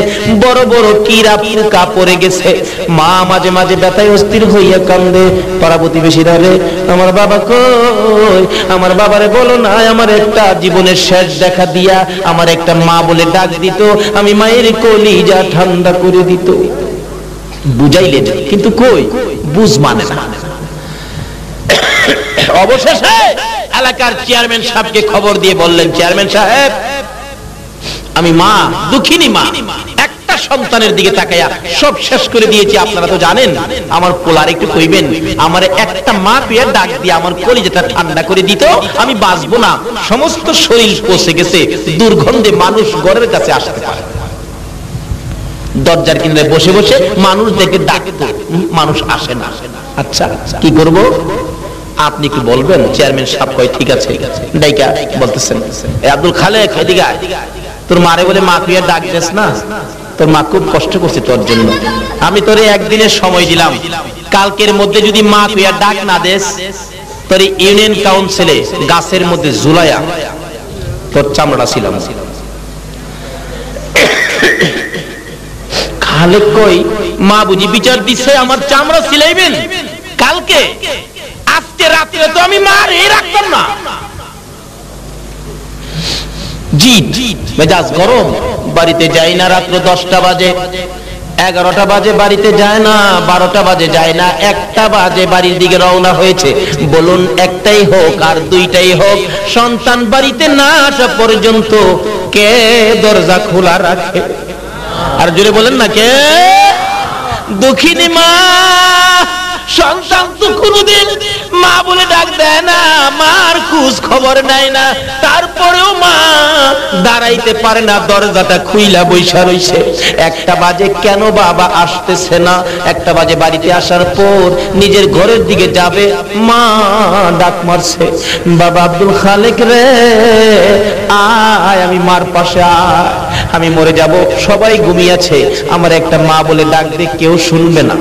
বড় বড় কিরা পোকা পড়ে গেছে। মা মাঝে মাঝে ব্যথায় অস্থির হইয়া কান্দে। পাড়া প্রতিবেশীরা রে, আমার বাবা কই? আমার বাবারে বলো না, আমার একটা জীবনের শেষ দেখা দিয়া আমার একটা মা বলে ডাক দিত, আমি মায়ের কলিজা ঠান্ডা করে দিত। বুঝাইলেন, কিন্তু কই বুঝ মানে না। অবশেষে এলাকার চেয়ারম্যান সাহেবকে খবর দিয়ে বললেন, চেয়ারম্যান সাহেব, আমি মা, দুঃখিনী মা, একটা সন্তানের দিকে তাকাইয়া সব শেষ করে দিয়েছি। আপনারা তো জানেন, আমার পোলার একটু কইবেন, আমার একটা মা পেয়ে ডাক দিয়ে আমার কলিজাটা ঠান্ডা করে দিত, আমি বাঁচবো না। সমস্ত শরীর পচে গেছে, দুর্গন্ধে মানুষ ঘরের কাছে আসতে পারে। দরজার কিনারে বসে বসে মানুষ দেখে ডাকতো, মানুষ আসে না। আচ্ছা কি করব? আপনি কি বলবেন? চেয়ারম্যান সাহেব কয় ঠিক আছে। ডাইকা বলতেছেন, এ আব্দুল খালেক, এদিকে আয়, তোর মারে বলে মা তুই ডাক দেস না, তোর মা খুব কষ্ট করছে তোর জন্য, আমি তোরে একদিনের সময় দিলাম, কালকের মধ্যে যদি মা তুই ডাক না দেস, তোর ইউনিয়ন কাউন্সিলে গাছের মধ্যে ঝুলাইয়া তোর চামড়া ছিলাম। খালেক কই, মা বুঝি বিচার দিচ্ছে আমার চামড়া ছিলাইবেন কালকে? আজকে রাত্রে তো আমি মারে রাখতাম না। জি মেজাজ গরম, বাড়িতে যাই না। রাত্র 10টা বাজে, 11টা বাজে বাড়িতে যায় না, 12টা বাজে যায় না, 1টা বাজে বাড়ির দিকে রওনা হয়েছে। বলুন, একটাই হোক আর 2টাই হোক, সন্তান বাড়িতে না আসা পর্যন্ত কে দরজা খোলা রাখে? আর জোরে বলেন না, কে? দুঃখিনী মা। সন্তান তো কোনদিন মা বলে ডাক দেয় না, মার খোঁজ খবর নেয় না, তারপরেও মা দাঁড়াইতে পারে না, দরজাটা খুইলা বইসা রইছে। 1টা বাজে, কেন বাবা আসতেছে না? 1টা বাজে বাড়িতে আসার পর নিজের ঘরের দিকে যাবে, মা ডাক মারছে, বাবা আব্দুল খালেক রে, আয়, আমি মার পাশে আয়, আমি মরে যাব, সবাই ঘুমিয়েছে, আমার একটা মা বলে ডাক দে, কেউ শুনবে না,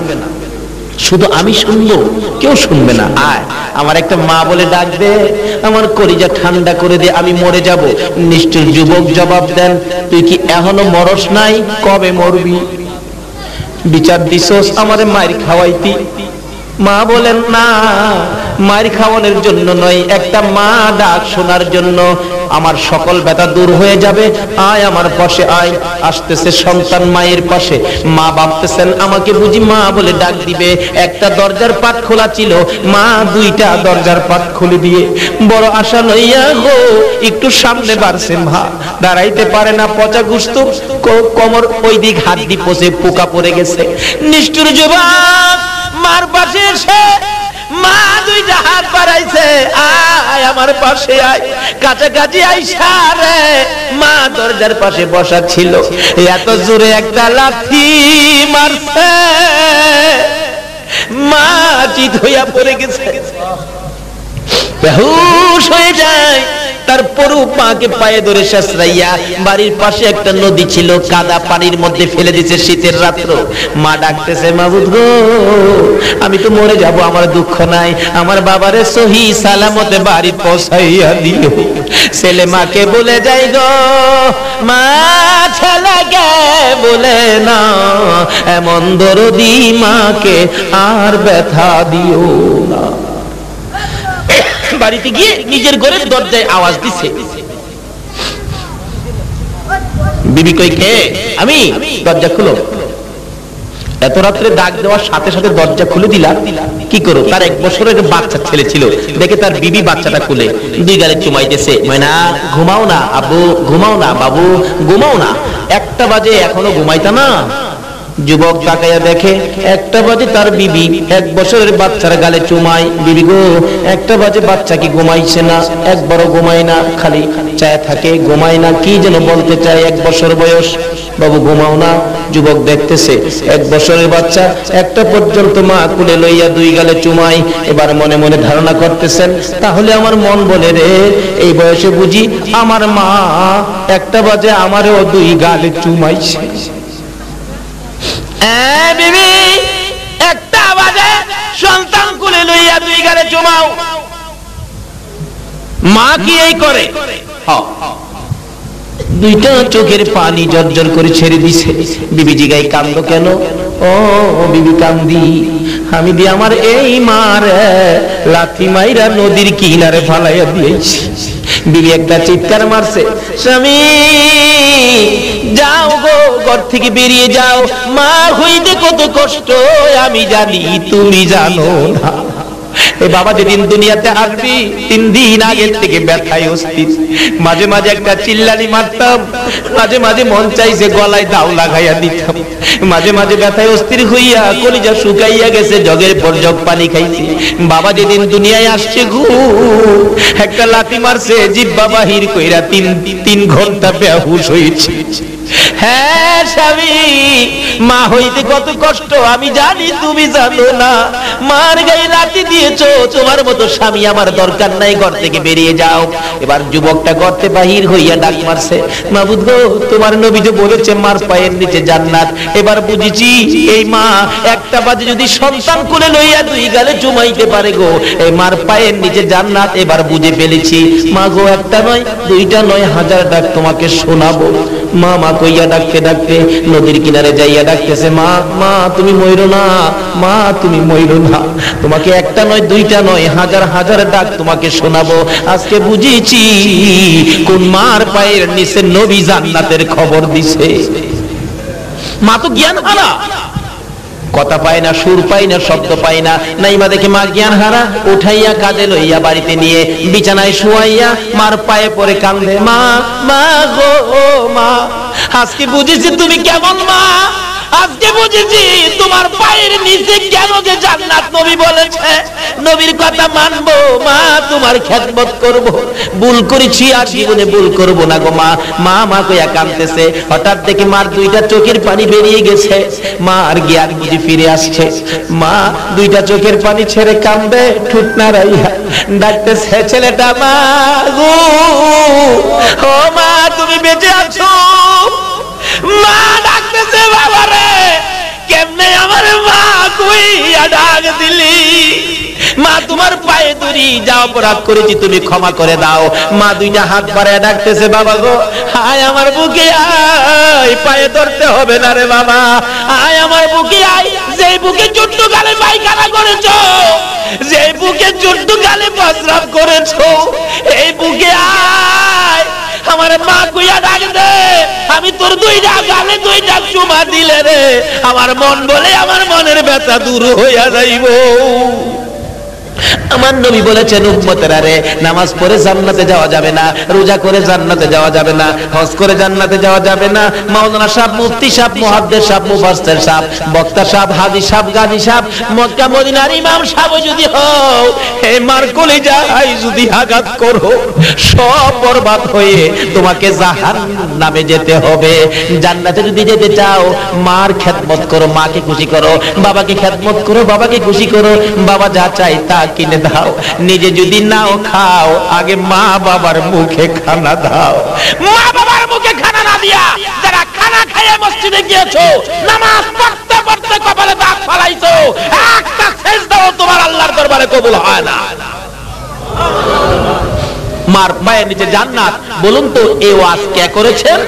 শুধু আমি শুনবো, কেউ শুনবে না, আয়, আমার একটা মা বলে ডাক দে, আমার কলিজা ঠান্ডা করে দে, আমি মরে যাব। নিষ্ঠুর যুবক জবাব দেন, তুই কি এখনো মরস নাই? কবে মরবি? বিচার দিছস আমারে মায়ের খাওয়াইতি? মা বলেন না, মায়ের খাওয়ানোর জন্য নয়, একটা মা ডাক শোনার জন্য। আমার সকল ব্যথা দূর হয়ে যাবে, আয় আমার পাশে আয়। আসতেছে সন্তান মায়ের পাশে, মা ভাবতেছেন আমাকে বুঝি মা বলে ডাক দিবে। একটা দরজার পাট খোলা ছিল, মা 2টা দরজার পাট খুলে দিয়ে বড় আশা লইয়া গো একটু সামনে বাড়ছে। মা দাঁড়াইতে পারে না, পচা গুস্ত, কোমর ওই দিক হাত দিয়ে পচে পোকা পড়ে গেছে। নিষ্ঠুর যুবক মার পাশে এসে মা 2টা হাত বাড়াইছে, আয় আমার পাশে আয়। কাছাকাছি আইসা রে মা দরজার পাশে বসা ছিল, এত জোরে একটা লাথি মারছে, মা চিত হইয়া পড়ে গেছে, বেহুশ হয়ে যায়। তার পরু মাকে পায়ে ধরে শাসরাইয়া বাড়ির পাশে একটা নদী ছিল, কাদা পানির মধ্যে ফেলে দিয়েছে শীতের রাত্র। মা ডাকতেছে, মাবুদ গো আমি তো মরে যাব, আমার দুঃখ নাই, আমার বাবারে সহি সালামতে বাড়ি পৌঁছাইয়া দিও। ছেলে মাকে বলে যাই গো, মা ছেলেকে বলে না, এমন দরদি মাকে আর ব্যথা দিও না। বাড়িতে গিয়ে নিজের ঘরের দরজায় আওয়াজ দিছে, বিবি কই কে? আমি। দরজা খুলো। এত রাত্রে ডাক দেওয়ার সাথে সাথে দরজা খুলে দিলা, কি করো? তার 1 বছরের বাচ্চা ছেলে ছিল, দেখে তার বিবি বাচ্চাটা খুলে 2 গালে চুমাইতেছে। ময়না ঘুমাও না আব্বু, ঘুমাও না বাবু, ঘুমাও না, 1টা বাজে এখনো ঘুমাইতা না? যুবক তাকাইয়া দেখে 1টা বাজে, তার বিবি 1 বছরের বাচ্চার গালে চুমাই। বিবি গো 1টা বাজে বাচ্চা কি ঘুমাইছে না? একবারও ঘুমায় না, খালি চায় থাকে, ঘুমায় না। কি যেন বলতে চায়, 1 বছর বয়স। বাবু ঘুমাও না। যুবক দেখতেছে 1 বছরের বাচ্চা 1টা পর্যন্ত মা কুলে লইয়া 2 গালে চুমাই। এবার মনে মনে ধারণা করতেছেন, তাহলে আমার মন বলে রে, এই বয়সে বুঝি আমার মা 1টা বাজে আমারও 2 গালে চুমাইছে। বিবি 1টা বাজে সন্তান কুলে লইয়া 2 গালে চুমাও, মা কি এই করে? 2টা চোখের পানি জর্জর করে ছেড়ে দিছে। বিবি জিগাই, কান্দো কেন? ও বিবি কান্দি, আমি দি আমার এই মার লাথি মাইরা নদীর কিনারে ফালাইয়া দিয়েছি। বিবি একটা চিৎকার মারছে, স্বামী যাও গো, ঘর থেকে বেরিয়ে যাও, মা হইতে কত কষ্ট আমি জানি, তুমি জানো না। এই বাবা যেদিন দুনিয়াতে আসবি 3 দিন আগের থেকে ব্যথায় অস্থির। মাঝে মাঝে একটা চিল্লানি মারতাম, মাঝে মাঝে মন চাইছে গলায় দাও লাগাইয়া দিতাম, মাঝে মাঝে ব্যথায় অস্থির হইয়া কলিজা শুকাইয়া গেছে, জগের পর জগ পানি খাইছি। বাবা যেদিন দুনিয়ায় আসছে গো, একটা লাথি মারছে, জিহ্বা বাহির কইরা 3 ঘন্টা বেহুশ হয়েছে। হ্যাঁ স্বামী, মা হইতে কত কষ্ট আমি জানি, তুমি জানো না। মার গায়ে লাথি দিয়েছো, তোমার মতো স্বামী আমার দরকার নাই, ঘর থেকে বেরিয়ে যাও। এবার যুবকটা গর্তে বাহির হইয়া ডাক মারছে, মাবুদ গো তোমার নবী যে বলেছে মার পায়ের নিচে জান্নাত। এবার বুঝেছি এই মা 1টা বাজে যদি সন্তান কোলে লইয়া 2 গালে চুমাইতে পারে গো, এই মার পায়ের নিচে জান্নাত। এবার বুঝে ফেলেছি মা গো, 1টা নয় 2টা নয়, 1000 ডাক তোমাকে শোনাবো। মা মা কইয়া ডাকতে ডাকতে নদীর কিনারে যাইয়া ডাকতেছে, মা মা তুমি মইরো না, মা তুমি মইরো না, তোমাকে 1টা নয় 2টা নয়, 1000 ডাক তোমাকে শোনাবো। আজকে বুঝেছি কোন মার পায়ের নিচে নবী জান্নাতের খবর দিছে। মা তো জ্ঞান হারা, কথা পায় না, সুর পায় না, শব্দ পায় না। নাইমা দেখে মা জ্ঞান হারা, উঠাইয়া কাঁধে লইয়া বাড়িতে নিয়ে বিছানায় শুয়াইয়া মার পায়ে পড়ে কান্দে, মা মা গো মা, আজকে বুঝেছি তুমি কেমন মা, আজকে বুঝেছি তোমার পায়ের নিচে কেন যে জান্নাত নবী বলেছে। নবীর কথা মানবো মা, তোমার খেদমত করব, ভুল করেছি আর জীবনে ভুল করব না গো মা। মা মা কইয়া কাঁদতেছে। হঠাৎ দেখি মার 2টা চোখের পানি বেরিয়ে গেছে, মা আর জ্ঞান বুঝি ফিরে আসছে। মা 2টা চোখের পানি ছেড়ে কান্দে, ঠুট নাড়াইয়া ডাকতেছে, ছেলেটা মা গো, ও মা তুমি বেঁচে আছো? মা ডাকতেছে, বাবা রে কেমনে আমার মা কইয়া ডাক দিলি? মা তোমার পায়ে ধরি, যা অপরাধ করেছি তুমি ক্ষমা করে দাও। মা 2টা হাত বাড়ায় ডাকতেছে, বাবা গো আয় আমার বুকে আয়, পায়ে ধরতে হবে না রে বাবা, আয় আমার বুকে আয়। যেই বুকে ছোট্ট গালে পায়খানা করেছো, যেই বুকে ছোট্ট গালে প্রস্রাব করেছো, এই বুকে আয়। আমার মা কইয়া ডাক দে, আমি তোর 2টা গালে 2টা চুমা দিলে রে আমার মন বলে আমার মনের ব্যথা দূর হইয়া যাইব। আমার নবী বলেছেন উম্মতেরা রে, নামাজ পড়ে জান্নাতে যাওয়া যাবে না, রোজা করে জান্নাতে যাওয়া যাবে না, হজ করে জান্নাতে যাওয়া যাবে না। মাওলানা সাহেব, মুফতি সাহেব, মুহাদ্দিস সাহেব, মুফাসসির সাহেব, বক্তা সাহেব, হাজী সাহেব, গাজী সাহেব, মক্কা মদিনার ইমাম সাহেব যদি হও, হে মার কলিজায় যদি আঘাত করো, সব বরবাদ হয়ে তোমাকে জাহান্নামে যেতে হবে। জান্নাতে যদি যেতে চাও, মার খেদমত করো, মাকে খুশি করো, বাবাকে খেদমত করো, বাবাকে খুশি করো, বাবা যা চাই তা কিনে দাও। নিজে যদি নাও খাও, আগে মা বাবার মুখে খানা দাও। মা বাবার মুখে খানা না দিয়া যারা খানা খেয়ে মসজিদে গিয়েছো, নামাজ পড়তে পড়তে কপালে দাগ ফালাইছো, একটা সেজদাও তোমার আল্লাহর দরবারে কবুল হয় না। মার পায়ের নিচে জান্নাত। বলুন তো এই ওয়াজ কে করেছেন?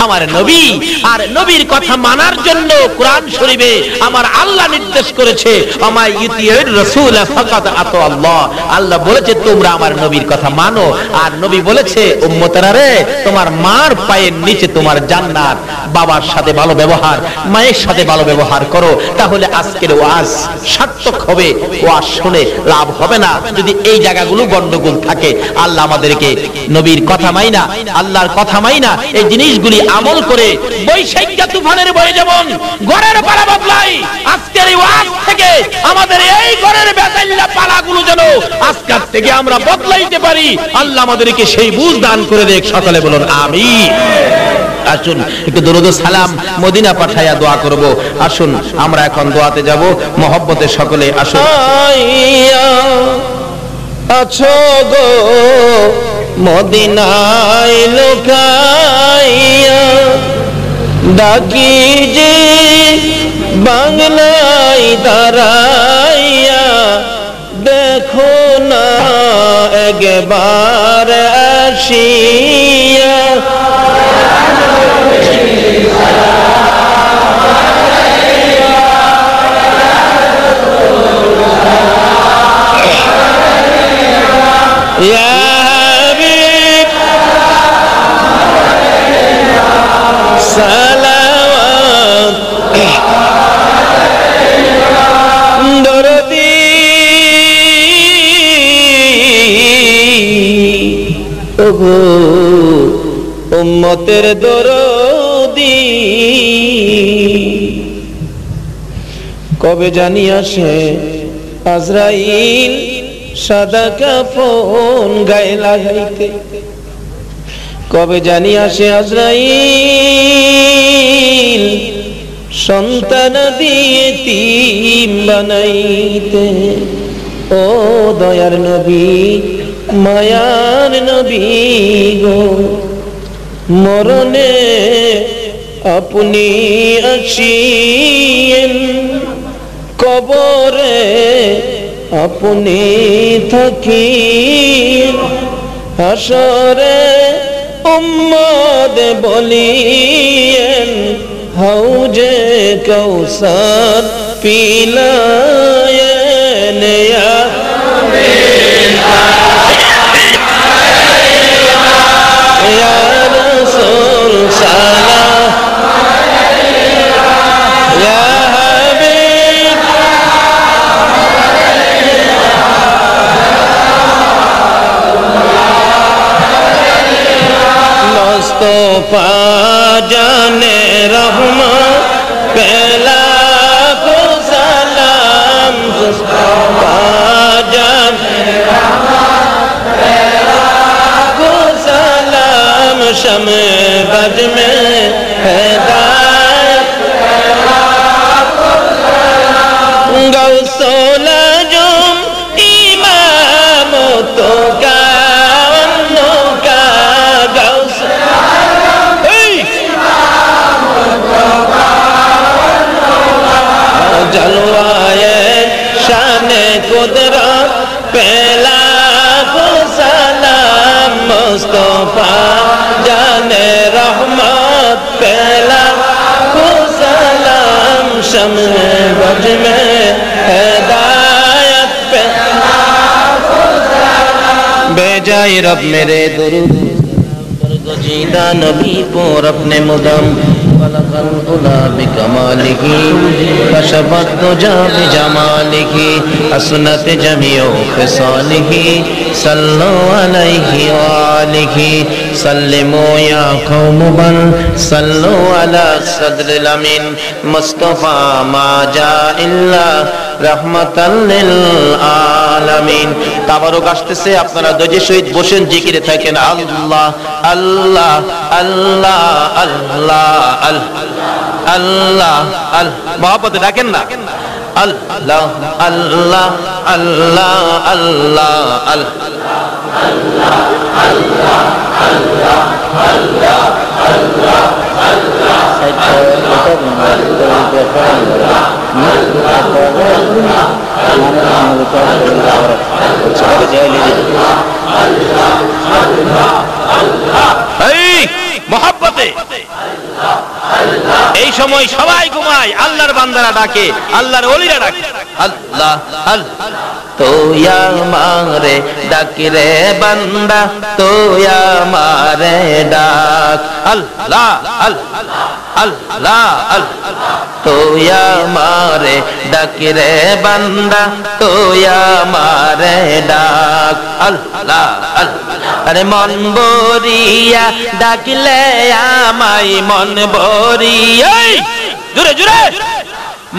আমার নবী। আর নবীর কথা মানার জন্য কোরআন শরীফে আমার আল্লাহ নির্দেশ করেছে, আমা ইউতিউর রাসূল ফাকাত আতা আল্লাহ। আল্লাহ বলেছে তোমরা আমার নবীর কথা মানো। আর নবী বলেছে উম্মতেরা রে, তোমার মার পায়ের নিচে তোমার জান্নাত। বাবার সাথে ভালো ব্যবহার, মায়ের সাথে ভালো ব্যবহার করো, তাহলে আজকের ওয়াজ সার্থক হবে। ওয়াজ শুনে লাভ হবে না যদি এই জায়গাগুলো গন্ডগোল থাকে। আল্লাহ আমাদেরকে নবীর কথা মাইনা, আল্লাহর কথা মাইনা এই জিনিসগুলি আমল করে বৈশাখী তুফানের বয়ে যেমন ঘরের পালা বদলাই, আজকের এই ওয়াজ থেকে আমাদের এই ঘরের বেতাল্লা পালাগুলো যেন আজকের থেকে আমরা বদলাইতে পারি। আল্লাহ আমাদেরকে সেই বুঝ দান করে দেখ। সকলে বলুন আমিন। আসুন একটু দরুদ ও সালাম মদিনা পাঠাইয়া দোয়া করব। আসুন আমরা এখন দোয়াতে যাব মহব্বতে সকলে। আসুন। আছো গো মদিনায় লোকাইয়া, ডাকি যে বাংলায় দাঁড়াইয়া, দেখো না একবার আসিয়া। উম্মতের দরদি, কবে জানি আসে আজরাইল সাদা কাফন গায়ে লাগাইতে, কবে জানি আসে আজরাইল সন্তান দিয়ে এতিম বানাইতে। ও দয়ার নবী, মায়ার নবী গো, মরণে আপনি আসিয়েন, কবরে আপনি থাকিন, হাসরে উম্মত বলিয়েন, হাউজে কাউসার পিলায়েন। ইয়া ইয়া রাসূল সালাম ইয়া হাবিব, মুস্তাফা জানে রহমত পেলা কো সালাম, মুস্তাফা জানে রহমত পেলা কো সালাম, शमे बज में हिदायत गौसोला जुम इमाम तो का जलवाए शाने कुदरत पहला को सलाम, मुस्तफा जाने रहमत पहला को सलाम, शम्मे बज में हिदायत पहला को सलाम, बेजाए रब मेरे दुरूद पर गजीदा नबी पर अपने मुदम بلغ العلا بكماله كشف الدجى بجماله حسنت جميع خصاله صلوا عليه وآله سلموا يا قوم بل صلوا على صدر الأمين مصطفى ما جاء إلا রহমাতাল লিল আলামিন। তাবারক আসতেছে, আপনারা ধৈর্যের সহিত বসেন, জিকিরে থাকেন আল্লাহ আল্লাহ আল্লাহ আল্লাহ আল্লাহ আল্লাহ, মহব্বতে ডাকেন না আল্লাহ আল্লাহ আল্লাহ আল্লাহ মহব্বতে। এই সময় সবাই ঘুমায়, আল্লাহর বান্দারা ডাকে, আল্লাহর ওলিরা ডাকে আল্লাহ আল্লাহ। তোয়া মারে ডাক রে বান্দা, তোয়া মারে ডাক আল্লাহ আল্লাহ আল্লাহ আল্লাহ। তোয়া মারে ডাক রে বান্দা, তোয়া মারে ডাক আল্লাহ আল্লাহ। আরে মন বরিয়া ডাকলে আমায়, মন বরিয়া জোরে জোরে,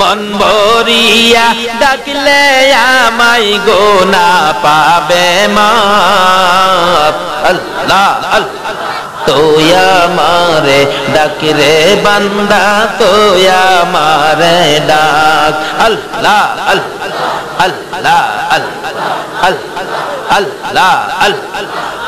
মন ভরিয়া ডাকলে আমায় গোনা পাবে মাপ আল্লাহ আল্লাহ। তোয়া মারে ডাক রে বান্দা, তোয়া মারে ডাক আল্লাহ আল্লাহ আল্লাহ আল্লাহ আল্লাহ আল্লাহ।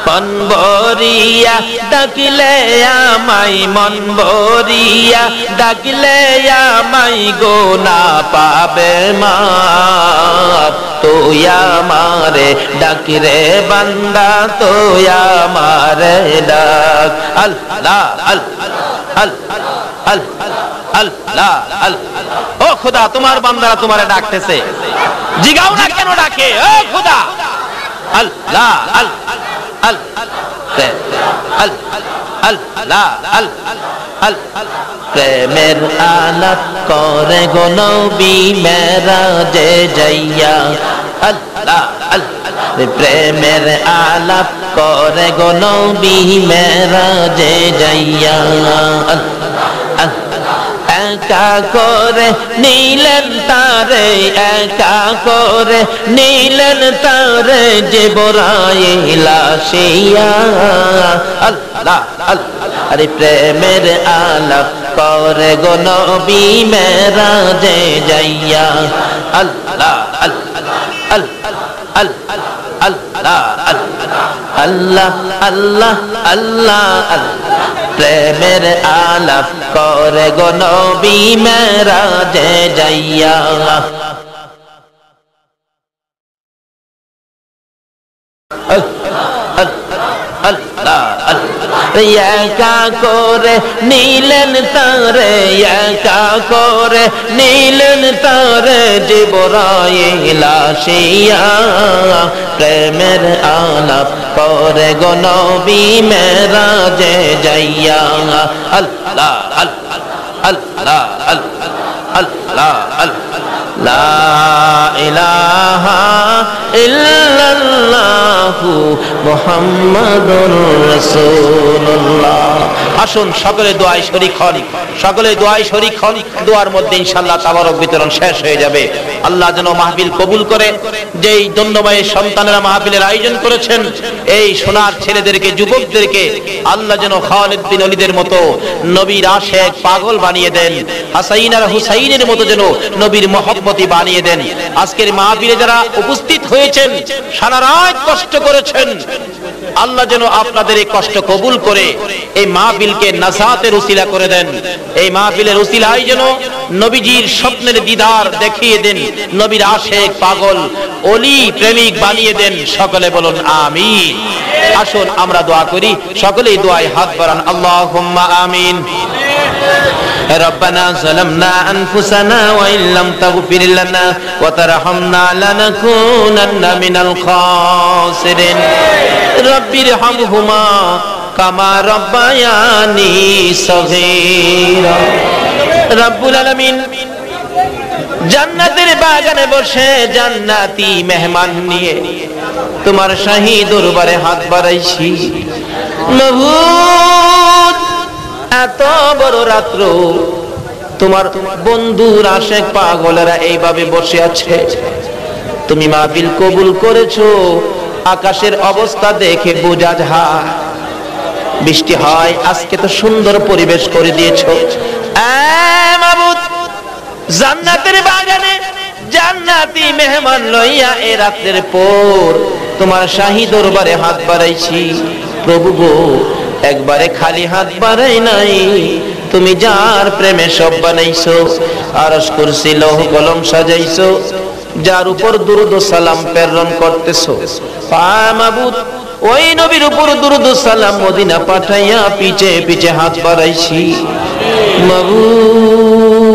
মন ভরিয়া ডাকলে আমায়, মন ভরিয়া ডাকলে আমায় গোনা পাবে মাপ। তোয়া মারে ডাক রে বান্দা, তোয়া মারে ডাক আল্লাহ আল্লাহ আল্লাহ আল্লাহ আল্লাহ। ও খোদা, তোমার বান্দারা তোমারে ডাকতেছে, জিগাও না কেন ডাকে, ও খোদা আল্লাহ আল্লাহ প্রেমের আলাপ করে গো নবী মেরাজে যাইয়া আল্লাহ আল্লাহ। প্রেমের আলাপ করে গো নবী মেরাজে যাইয়া আল্লাহ। একা করে নিলেন তারে, একা করে নিলেন তারে জিবরাইল আসিয়া আল্লাহ আল্লাহ। আরে প্রেমের আলাপ করে গো নবী মেরাজে যাইয়া আল্লাহ আল্লাহ আল্লাহ আল্লাহ আল্লাহ আল্লাহ আল্লাহ আল্লাহ। প্রেমের আলাপ করে গো নবী মেরাজে যাইয়া একা করে নিলেন তারে, একা করে নিলেন তারে জিবরাইল আসিয়া। প্রেমের আলাপ করে গো নবী মেরাজে যাইয়া আল্লাহ আল্লাহ আল্লাহ আল্লাহ আল্লাহ। লা ইলাহা ইল্লাল্লাহু মুহাম্মাদুর রাসূলুল্লাহ। আসুন সকলে দোয়ায় শরীক হন, সকলে দোয়ায় শরীক হন। দোয়ার মধ্যে ইনশাআল্লাহ তাবারক বিতরণ শেষ হয়ে যাবে। আল্লাহ যেন মাহফিল কবুল করে। যেই ধন্যবাদ সন্তানেরা মাহফিলের আয়োজন করেছেন, এই সোনার ছেলেদেরকে, যুবকদেরকে আল্লাহ যেন খালিদ বিন ওলীদের মতো নবীর আশিক পাগল বানিয়ে দেন, হাসাইন আর হুসাইনের মতো যেন নবীর মহব্বতী বানিয়ে দেন। আজকের মাহফিলে যারা উপস্থিত হয়েছেন, সারা রাত কষ্ট করেছেন, আল্লাহ যেন আপনাদের এই কষ্ট কবুল করে এই মাহফিলকে নাজাতের উসিলা করে দেন। এই মাহফিলের উসিলায় যেন নবীজির স্বপ্নের দিদার দেখিয়ে দেন, নবীর আশিক পাগল ওলি প্রেমিক বানিয়ে দেন। সকলে বলুন আমিন। আসুন আমরা দোয়া করি, সকলেই দোয়ায় হাত বাড়ান। আল্লাহুম্মা আমিন। ربنا ظلمنا أنفسنا وإن لم تغفر لنا وترحمنا لنكونن من الخاسرين رب ارحمهما কামা রব্বায়ানি সগীরা। রব্বুল আলামিন জান্নাতের বাগানে বসে জান্নাতি মেহমান নিয়ে তোমার শাহী দরবারে হাত বাড়াইছি। মাবুদ, এত বড় রাত্র তোমার বন্ধুর আশেক পাগলেরা এইভাবে বসে আছে, তুমি মাহফিল কবুল করেছো। আকাশের অবস্থা দেখে বোঝা যায় বৃষ্টি হয়। আজকে তো সুন্দর পরিবেশ করে দিয়েছো মাবুদ। জান্নাতের বাগানে জান্নাতি মেহমান লইয়া এ রাতের পর তোমার শাহী দরবারে হাত বাড়াইছি। প্রভু গো, একবারে খালি হাত বাড়াই নাই, তুমি যার প্রেমে সব বানাইছো, আরশ কুরসি লৌহ কলম সাজাইছো, যার উপর দুরূদ ও সালাম প্রেরণ করতেছো মাবুদ, ওই নবীর উপর দুরূদ ও সালাম মদিনা পাঠাইয়া পিছে পিছে হাত বাড়াইছি। মাবুদ,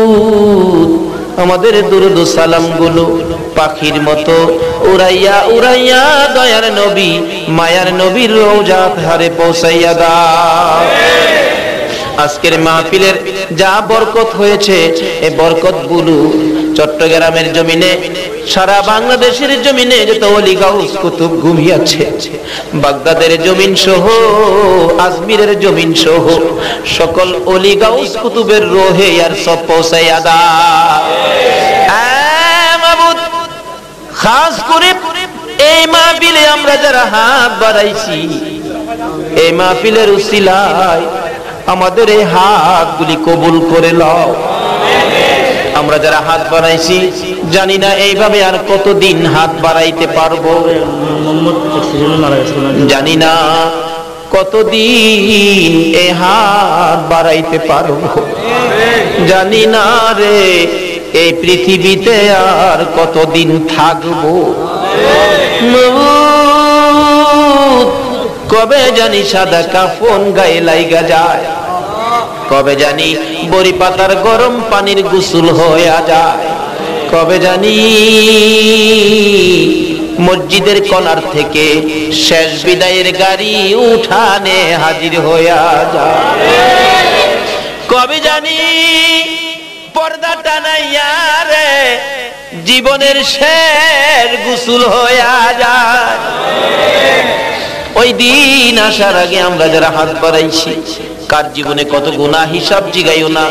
আমাদের দুরূদ ও সালাম গুলো পাখির মতো উড়াইয়া উড়াইয়া দয়ার নবী মায়ার নবীর রওজাত হারে পৌঁছাইয়া দাও। আজকের মাহফিলের যা বরকত হয়েছে, এই বরকত গুলো চট্টগ্রামের জমিনে, সারা বাংলাদেশের জমিনে যত ওলি গাউস কুতুব ঘুমিয়েছে, বাগদাদের জমিন সহ আজমিরের জমিন সহ সকল ওলি গাউস কুতুবের রোহে আর সব পৌঁছাইয়া দাও মাবুদ। খাস করে এই মাহফিলে আমরা যারা হাত বাড়াইছি, এই মাহফিলের উসিলায় আমাদের এই হাতগুলি কবুল করে লও। আমরা যারা হাত বাড়াইছি জানি না এইভাবে আর কতদিন হাত বাড়াইতে পারবো, জানি না কতদিন এই হাত বাড়াইতে পারবো, জানি না রে এই পৃথিবীতে আর কতদিন থাকবো। কবে জানি সাদা কাফন গায়ে লাইগা যায়, কবে জানি বড়ি পাতার গরম পানির গোসল হয়ে যায়, কবে জানি মসজিদের কনার থেকে শেষ বিদায়ের গাড়ি উঠানে হাজির হয়ে যায়, কবে জানি পর্দা টানাইয়া রে জীবনের শেষ গোসল হয়ে যায়। ওই দিন আসার আগে আমরা যারা হাত বাড়াইছি, কার জীবনে কত গুনাহ হিসাব জিগাইও না,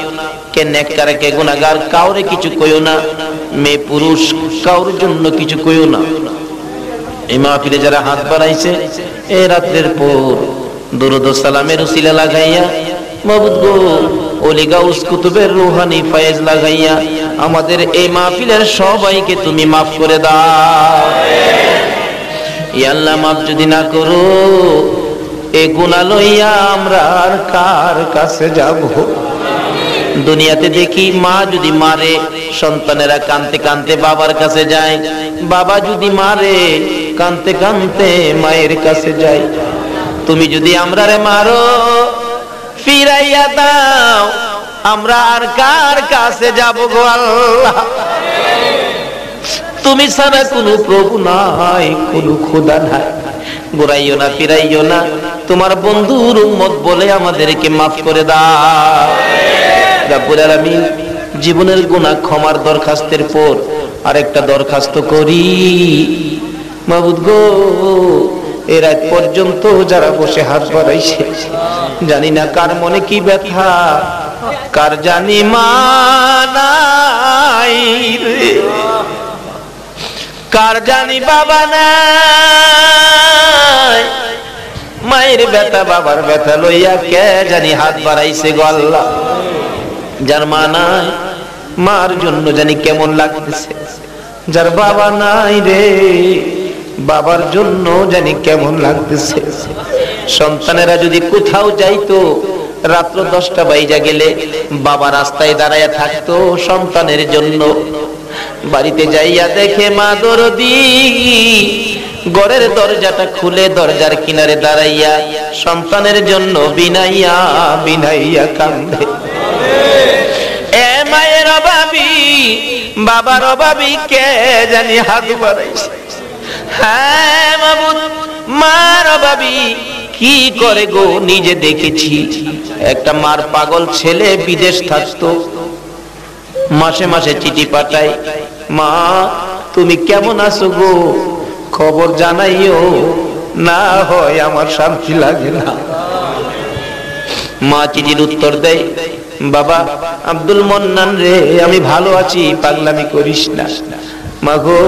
কে নেককার কে গুনাহগার কাউরে কিছু কইও না, মেয়ে পুরুষ কাউর জন্য কিছু কইও না। এই মাহফিলে যারা হাত বাড়াইছে এই রাতের পর দুরূদ ও সালামের উসিলা লাগাইয়া মাবুদ গো, ওলি গাউস কুতুবের রূহানি ফয়েজ লাগাইয়া আমাদের এই মাহফিলের সবাইকে তুমি মাফ করে দাও। ইয়া আল্লাহ, মাফ যদি না করো এ গুনাহ লইয়া আমরা আর কার কাছে যাব? দুনিয়াতে দেখি মা যদি মারে সন্তানেরা কাঁদতে কাঁদতে বাবার কাছে যায়, বাবা যদি মারে কাঁদতে কাঁদতে মায়ের কাছে যায়। তুমি যদি আমরারে মারো ফিরাইয়া দাও, আমরা আর কার কাছে যাব গো আল্লাহ? তুমি ছাড়া কোনো প্রভু নাই, কোনো খোদা নাই। ঘুরাইও না, ফিরাইও না, তোমার বন্ধুর উম্মত বলে আমাদেরকে মাফ করে দাও। রব্বুল আলামিন, জীবনের গুনাহ ক্ষমার দরখাস্তের পর আরেকটা দরখাস্ত করি। মাবুদ গো, এর আগ পর্যন্ত যারা বসে হাত বাড়াইছে, জানি না কার মনে কি ব্যথা, কার জানি মা নাই রে, কার জানি বাবা নাই, মায়ের ব্যথা বাবার ব্যথা লইয়া কে জানি হাত বাড়াইছে গো আল্লাহ। যার মা নাই, মার জন্য জানি কেমন লাগতেছে, যার বাবা নাই রে, বাবার জন্য জানি কেমন লাগতেছে। সন্তানেরা যদি কোথাও যাইতো, রাত্র 10টা বাইজা গেলে বাবা রাস্তায় দাঁড়াইয়া থাকতো সন্তানের জন্য। বাড়িতে যাইয়া দেখে মা দরদি ঘরের দরজাটা খুলে দরজার কিনারে দাঁড়াইয়া সন্তানের জন্য বিনাইয়া বিনাইয়া কান্দে। এ মায়ের অভাবী, বাবার অভাবী কে জানি হাত বাড়াইছে। হ্যাঁ মাবুদ, মার অভাবী কি করে গো নিজে দেখেছি। একটা মার পাগল ছেলে বিদেশ থাকতো, মাসে মাসে চিঠি পাঠায়, মা তুমি কেমন আছো গো, খবর জানাইও, না হয় আমার শান্তি লাগে না। মা চিঠির উত্তর দেয়, বাবা আব্দুল মন্নান রে, আমি ভালো আছি, পাগলামি করিস না। মা গো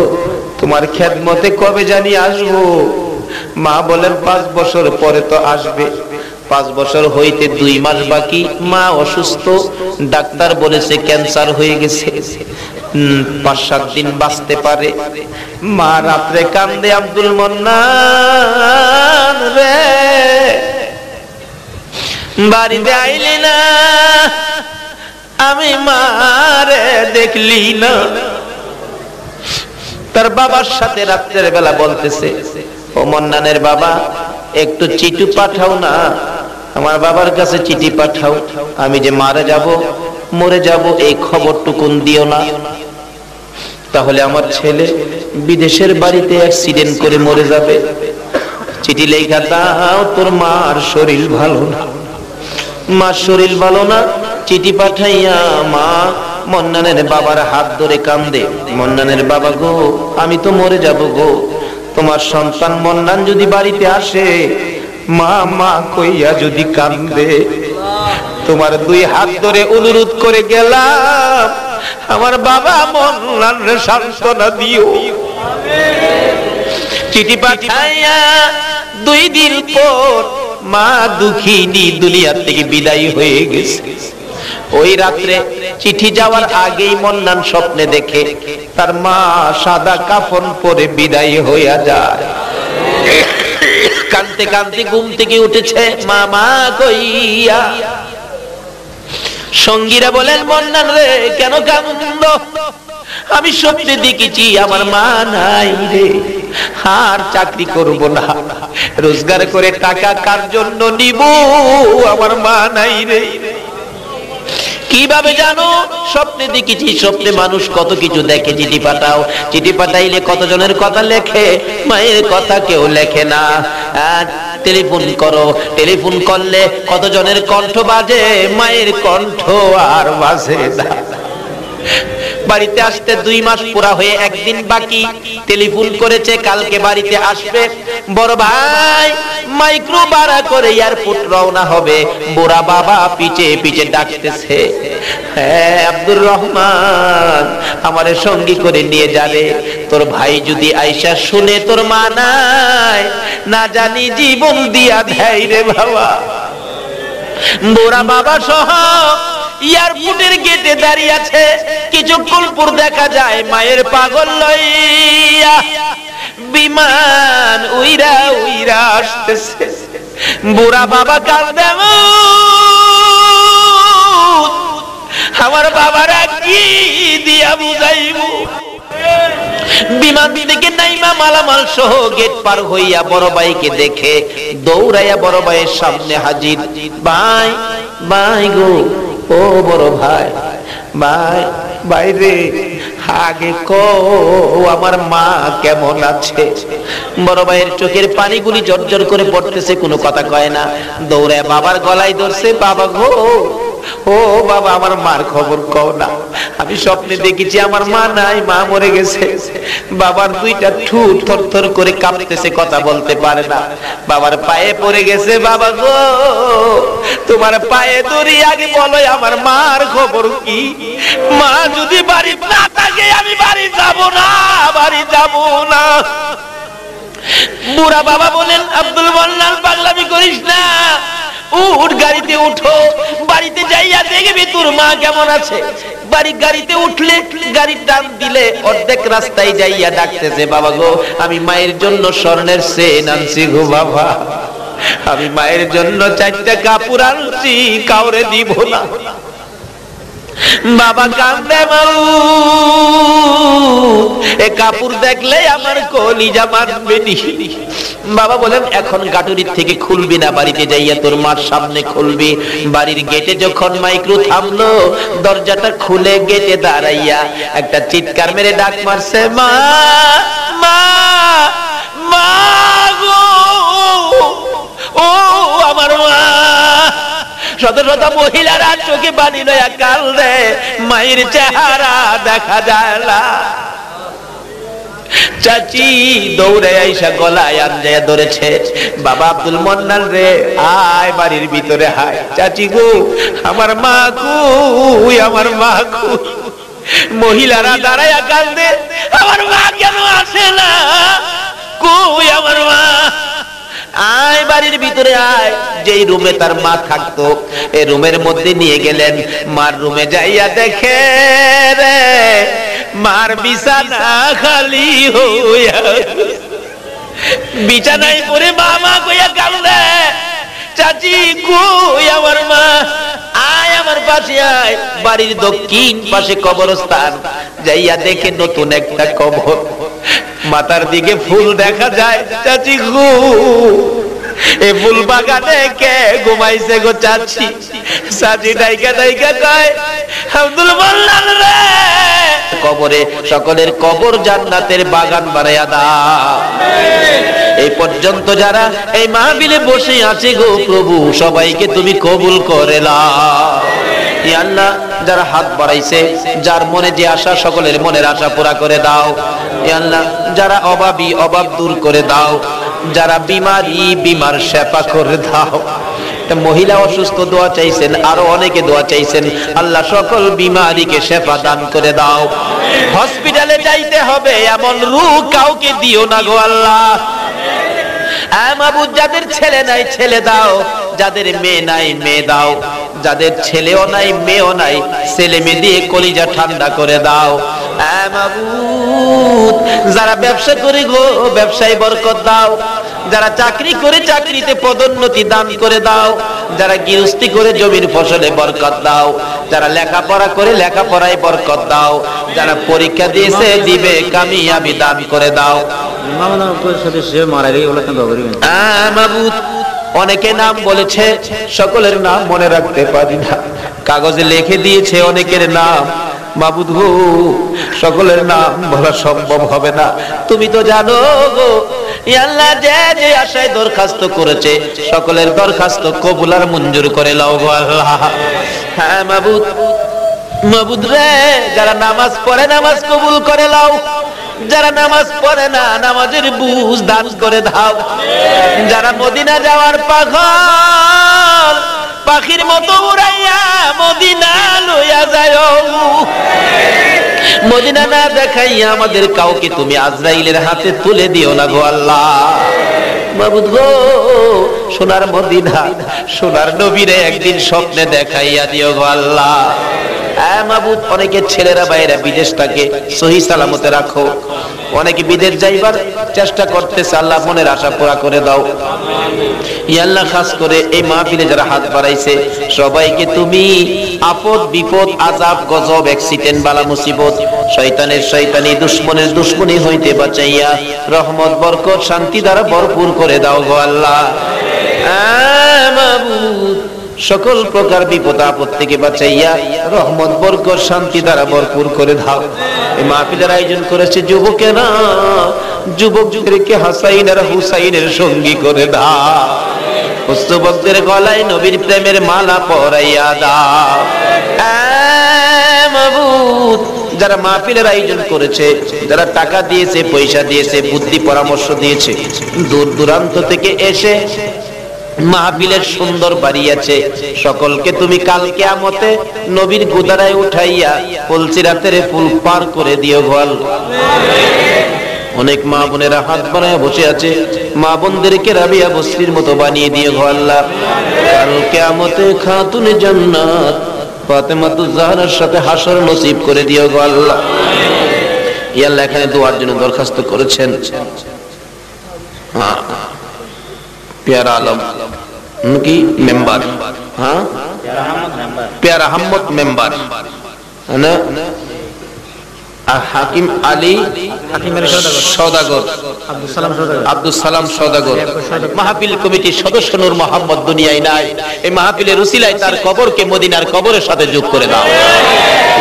তোমার খেদমতে কবে জানি আসবো। মা বলেন 5 বছর পরে তো আসবে। 5 বছর হইতে 2 মাস বাকি। মা অসুস্থ, ডাক্তার বলেছে ক্যান্সার হয়ে গেছে, 5-7 দিন বাঁচতে পারে। মা রাত্রে কান্দে, আব্দুল মন্নান রে বাড়িতে আইলি না, আমি মারে দেখলি না। তার বাবার সাথে রাত্রের বেলা বলতেছে, ও মন্নানের বাবা একটু চিঠি পাঠাও না, আমার বাবার কাছে চিঠি পাঠাও, আমি যে মারা যাব, মরে যাব, এই খবরটুকুন দিও না, তাহলে আমার ছেলে বিদেশের বাড়িতে অ্যাক্সিডেন্ট করে মরে যাবে। চিঠি লেখা দাও, তোর মার শরীর ভালো না, মার শরীর ভালো না। চিঠি পাঠাইয়া মা মন্নানের বাবার হাত ধরে কান্দে, মন্নানের বাবা গো আমি তো মরে যাব গো, তোমার সন্তান মন্নান যদি বাড়িতে আসে, মা মা কইয়া যদি কান্দে, তোমার 2 হাত ধরে অনুরোধ করে গেলাম, আমার বাবা মন্নানের সান্ত্বনা দিও। চিঠি পাঠাইয়া 2 দিন পর মা দুঃখিনী দুনিয়া থেকে বিদায় হয়ে গেছে। ওই রাত্রে চিঠি যাওয়ার আগেই মন্নান স্বপ্নে দেখে তার মা সাদা কাফন পরে বিদায় হইয়া যায়। কাঁদতে কাঁদতে ঘুম থেকে উঠেছে মামা কইয়া। সঙ্গীরা বলেন, মন্নান রে কেন কাঁদো? আমি স্বপ্নে দেখেছি আমার মা নাই রে, আর চাকরি করব না, রোজগার করে টাকা কার জন্য নিব, আমার মা নাই রে। কিভাবে জানো? স্বপ্নে দেখেছি। স্বপ্নে মানুষ কত কিছু দেখে। চিঠি পাঠাও, চিঠি পাঠাইলে কতজনের কথা লেখে, মায়ের কথা কেউ লেখে না। টেলিফোন করো, টেলিফোন করলে কতজনের কণ্ঠ বাজে, মায়ের কণ্ঠ আর বাজে না। বাড়িতে আসতে 2 মাস পুরা হয়ে 1 দিন বাকি, টেলিফোন করেছে কালকে বাড়িতে আসবে। বড় ভাই মাইক্রো ভাড়া করে এয়ারপোর্ট রওনা হবে, বুড়া বাবা পিছে পিছে ডাকতেছে, হ্যাঁ আব্দুর রহমান আমারে সঙ্গী করে নিয়ে যাবে, তোর ভাই যদি আইসা শুনে তোর মা নাই, না জানি জীবন দিয়া দেয় রে বাবা। বুড়া বাবা সহ এয়ারপোর্টের গেটে দাঁড়িয়ে আছে। কিছুক্ষণ পর দেখা যায় মায়ের পাগল লইয়া বিমান উইরা উইরা আসতেছে। বুড়া বাবা কাঁদে, আমার বাবারা কি দিয়া বুঝাইব। বিমান থেকে নাইমা মালামাল সহ গেট পার হইয়া বড় ভাইকে দেখে দৌড়াইয়া বড় ভাইয়ের সামনে হাজির। ভাই ভাই গো, ও বড় ভাই, ভাই বাইরে আগে কো আমার মা কেমন আছে। বড় ভাইয়ের চোখের পানিগুলি জর্জর করে পড়তেছে, কোনো কথা কয় না। দৌড়ায় বাবার গলায় ধরছে, বাবা গো, ও বাবা আমার মার খবর কও না, আমি স্বপ্নে দেখেছি আমার মা নাই, মা মরে গেছে। বাবার 2টা ঠোঁট থরথর করে কাঁপতেছে, কথা বলতে পারে না। বাবার পায়ে পড়ে গেছে, বাবা গো তোমার পায়ে ধরি, আগে বলো আমার মার খবর কি। মা যদি বাড়ি না থাকে আমি বাড়ি যাব না, বাড়ি যাব না। বুড়া বাবা বলেন, আব্দুল মন্নান পাগলামি করিস না, উঠ গাড়িতে উঠো, বাড়িতে যাইয়া দেখবি তোর মা কেমন আছে। গাড়িতে উঠলে গাড়ি টান দিলে অর্ধেক রাস্তায় যাইয়া ডাকতেছে, বাবা গো আমি মায়ের জন্য স্বর্ণের চেন আনছি গো বাবা, আমি মায়ের জন্য 4টা কাপড় আনছি, কাউরে দিব না। বাবা কান্দে, এ কাপড় দেখলে আমার কলিজা মানবে নি। বাবা বলেন, এখন গাটুরির থেকে খুলবি না, বাড়িতে যাইয়া তোর মার সামনে খুলবি। বাড়ির গেটে যখন মাইক্রো থামলো, দরজাটা খুলে গেটে দাঁড়াইয়া একটা চিৎকার মেরে ডাক মারছে, মা মা মা গো, ও শত শত মহিলারা চোখে পানি লইয়া কান্দে, মায়ের চেহারা দেখা যায় না। চাচি দৌড়ে আইসা গলায় আঞ্জায়া ধরেছে, বাবা আব্দুল মন্নান রে, আয় বাড়ির ভিতরে হায়। চাচি গো, আমার মা কই, আমার মা কই? মহিলারা দাঁড়াইয়া কান্দে, আমার মা কেন আসে না, কই আমার মা? আয় বাড়ির ভিতরে আয়। যেই রুমে তার মা থাকতো এই রুমের মধ্যে নিয়ে গেলেন। মার রুমে যাইয়া দেখে রে, মার বিছানা খালি হইয়া, বিছানায় পড়ে মা কইয়া কান্দে। চাচি কই আমার মা? আয় আমার পাশে আয়। বাড়ির দক্ষিণ পাশে কবরস্থান, যাইয়া দেখে নতুন একটা কবর, মাথার দিকে ফুল দেখা যায়। চাচি গো, এই ফুল বাগানে কে ঘুমাইছে গো চাচি? চাচি ডাইকা ডাইকা কয়, আব্দুল মোল্লান রে, কবরে সকলের কবর জান্নাতের বাগান বানায়া দাও। এই পর্যন্ত যারা এই মাহফিলে বসে আছে গো প্রভু, সবাইকে তুমি কবুল করে নাও। ইয়া আল্লাহ, যারা হাত বাড়াইছে, যার মনে যে আশা, সকলের মনের আশা পুরা করে দাও। ইয়া আল্লাহ, যারা অভাবী, অভাব দূর করে দাও। যারা বিমারি, বিমার শেফা করে দাও। মহিলা অসুস্থ দোয়া চাইছেন, আরো অনেকে দোয়া চাইছেন, আল্লাহ সকল বিমারিকে শেফা দান করে দাও। হসপিটালে যাইতে হবে এমন রোগ কাউকে দিও না গো আল্লাহ। মাবুদ, যাদের ছেলে নাই ছেলে দাও, যাদের মেয়ে নাই মেয়ে দাও, যাদের ছেলেও নাই মেয়েও নাই, ছেলে মেয়ে দিয়ে কলিজা ঠান্ডা করে দাও। মাবুদ, যারা ব্যবসা করে গো ব্যবসায় বরকত দাও। যারা চাকরি করে চাকরিতে পদোন্নতি দান করে দাও। যারা গৃহস্থী করে জমির ফসলে বরকত দাও। যারা লেখাপড়া করে লেখাপড়ায় বরকত দাও। যারা পরীক্ষা দিয়েছে দিবে কামিয়াবি দান করে দাও। মাবুদ, অনেকে নাম বলেছে, সকলের নাম মনে রাখতে পারি না, কাগজে লিখে দিয়েছে অনেকের নাম। মাবুদ গো, সকলের নাম বলা সম্ভব হবে না, তুমি তো জানো গো। আল্লাহ, যে যে আশায় দরখাস্ত করেছে সকলের দরখাস্ত কবুল আর মঞ্জুর করে লাও গো আল্লাহ। হ্যাঁ মাবুদ, মাবুদ রে, যারা নামাজ পড়ে নামাজ কবুল করে লাও। যারা নামাজ পড়ে না, নামাজের বুঝ দান করে দাও। যারা মদিনা যাওয়ার পাগল, পাখির মতো উড়াইয়া মদিনা লইয়া যায়, মদিনা না দেখাইয়া আমাদের কাউকে তুমি আজরাইলের হাতে তুলে দিও না গো আল্লাহ। মাবুদ গো, সোনার মদিনা, সোনার নবীরে একদিন স্বপ্নে দেখাইয়া দিও গো আল্লাহ। মাবুদ, অনেকে ছেলেরা বাইরা বিদেশ থাকে, সহি সালামতে রাখো। অনেকে বিদেশ যাইবার চেষ্টা করতেছে, আল্লাহ মনের আশা পুরা করে দাও। ইয়া আল্লাহ, খাস করে এই মাহফিলে যারা হাত বাড়াইছে সবাইকে তুমি আপদ বিপদ, আযাব গজব, অ্যাক্সিডেন্ট, বালা মুসিবত, শয়তানের শয়তানি, দুশমনের দুশমনি হইতে বাঁচাইয়া রহমত বরকত শান্তি দ্বারা ভরপুর করে দাও গো আল্লাহ। মাবুদ, সকল প্রকার বিপদ আপদ থেকে বাঁচাইয়া রহমত বরকত শান্তি দ্বারা ভরপুর করে দাও। এই মাহফিলের আয়োজন করেছে যুবকেরা, যুবকদেরকে হাসাইন আর হুসাইনের সঙ্গী করে দাও। যুবকদের গলায় নবীর প্রেমের মালা পরাইয়া দাও। মাবুদ, যারা মাহফিলের আয়োজন করেছে, যারা টাকা দিয়েছে, পয়সা দিয়েছে, বুদ্ধি পরামর্শ দিয়েছে, দূর দূরান্ত থেকে এসে মাহফিলের সুন্দর বাড়িয়েছে, সকলকে তুমি কাল কিয়ামতে নবীর গোদারায় উঠাইয়া ফুলসিরাতের ফুল পার করে দিও গো আল্লাহ। অনেক মা বোনেরা হাত বানায় বসে আছে, মা বোনদেরকে রাবিয়া বসরির মতো বানিয়ে দিও গো আল্লাহ। কাল কিয়ামতে খাতুনে জান্নাত ফাতেমাতুজ জাহরার সাথে হাসর নসিব করে দিও গো আল্লাহ। ইয়া আল্লাহ, এখানে দোয়ার জন্য দরখাস্ত করেছেন प्यारा आलम उनकी मेंबर, हाँ प्यारा अहमद मेंबर है ना, हाकिम अली सौदागर, আব্দুল সালাম সওদাগর, মাহফিল কমিটির সদস্য নূর মোহাম্মদ দুনিয়ায় নাই। এই মাহফিলের উসিলায় তার কবরকে মদিনার কবরের সাথে যোগ করে দাও।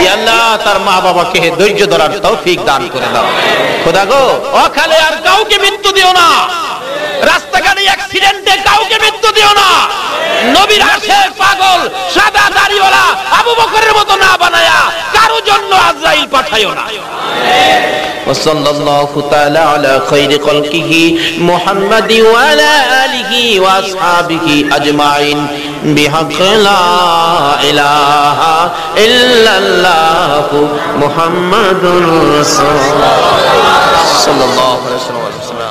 ইয়া আল্লাহ, তার মা বাবাকে ধৈর্য ধরার তৌফিক দান করে দাও। খোদা গো, অকালে আর কাউকে মৃত্যু দিও না, রাস্তাঘাটে অ্যাক্সিডেন্টে কাউকে মৃত্যু দিও না। নবীর আশেক পাগল সাদা দাড়িওয়ালা আবু বকরের মতো না বানায়া কারো জন্য আজরাইল পাঠায়ো না। ওয়াসাল্লাল্লাহু তাআলা আলা খায়রি খালকিহি মুহাম্মাদি ওয়া আলা আলিহি ওয়া আসহাবিহি আজমাইন বিহাক্কি লা ইলাহা ইল্লাল্লাহু মুহাম্মাদুর রাসূলুল্লাহ সাল্লাল্লাহু আলাইহি ওয়াসাল্লাম।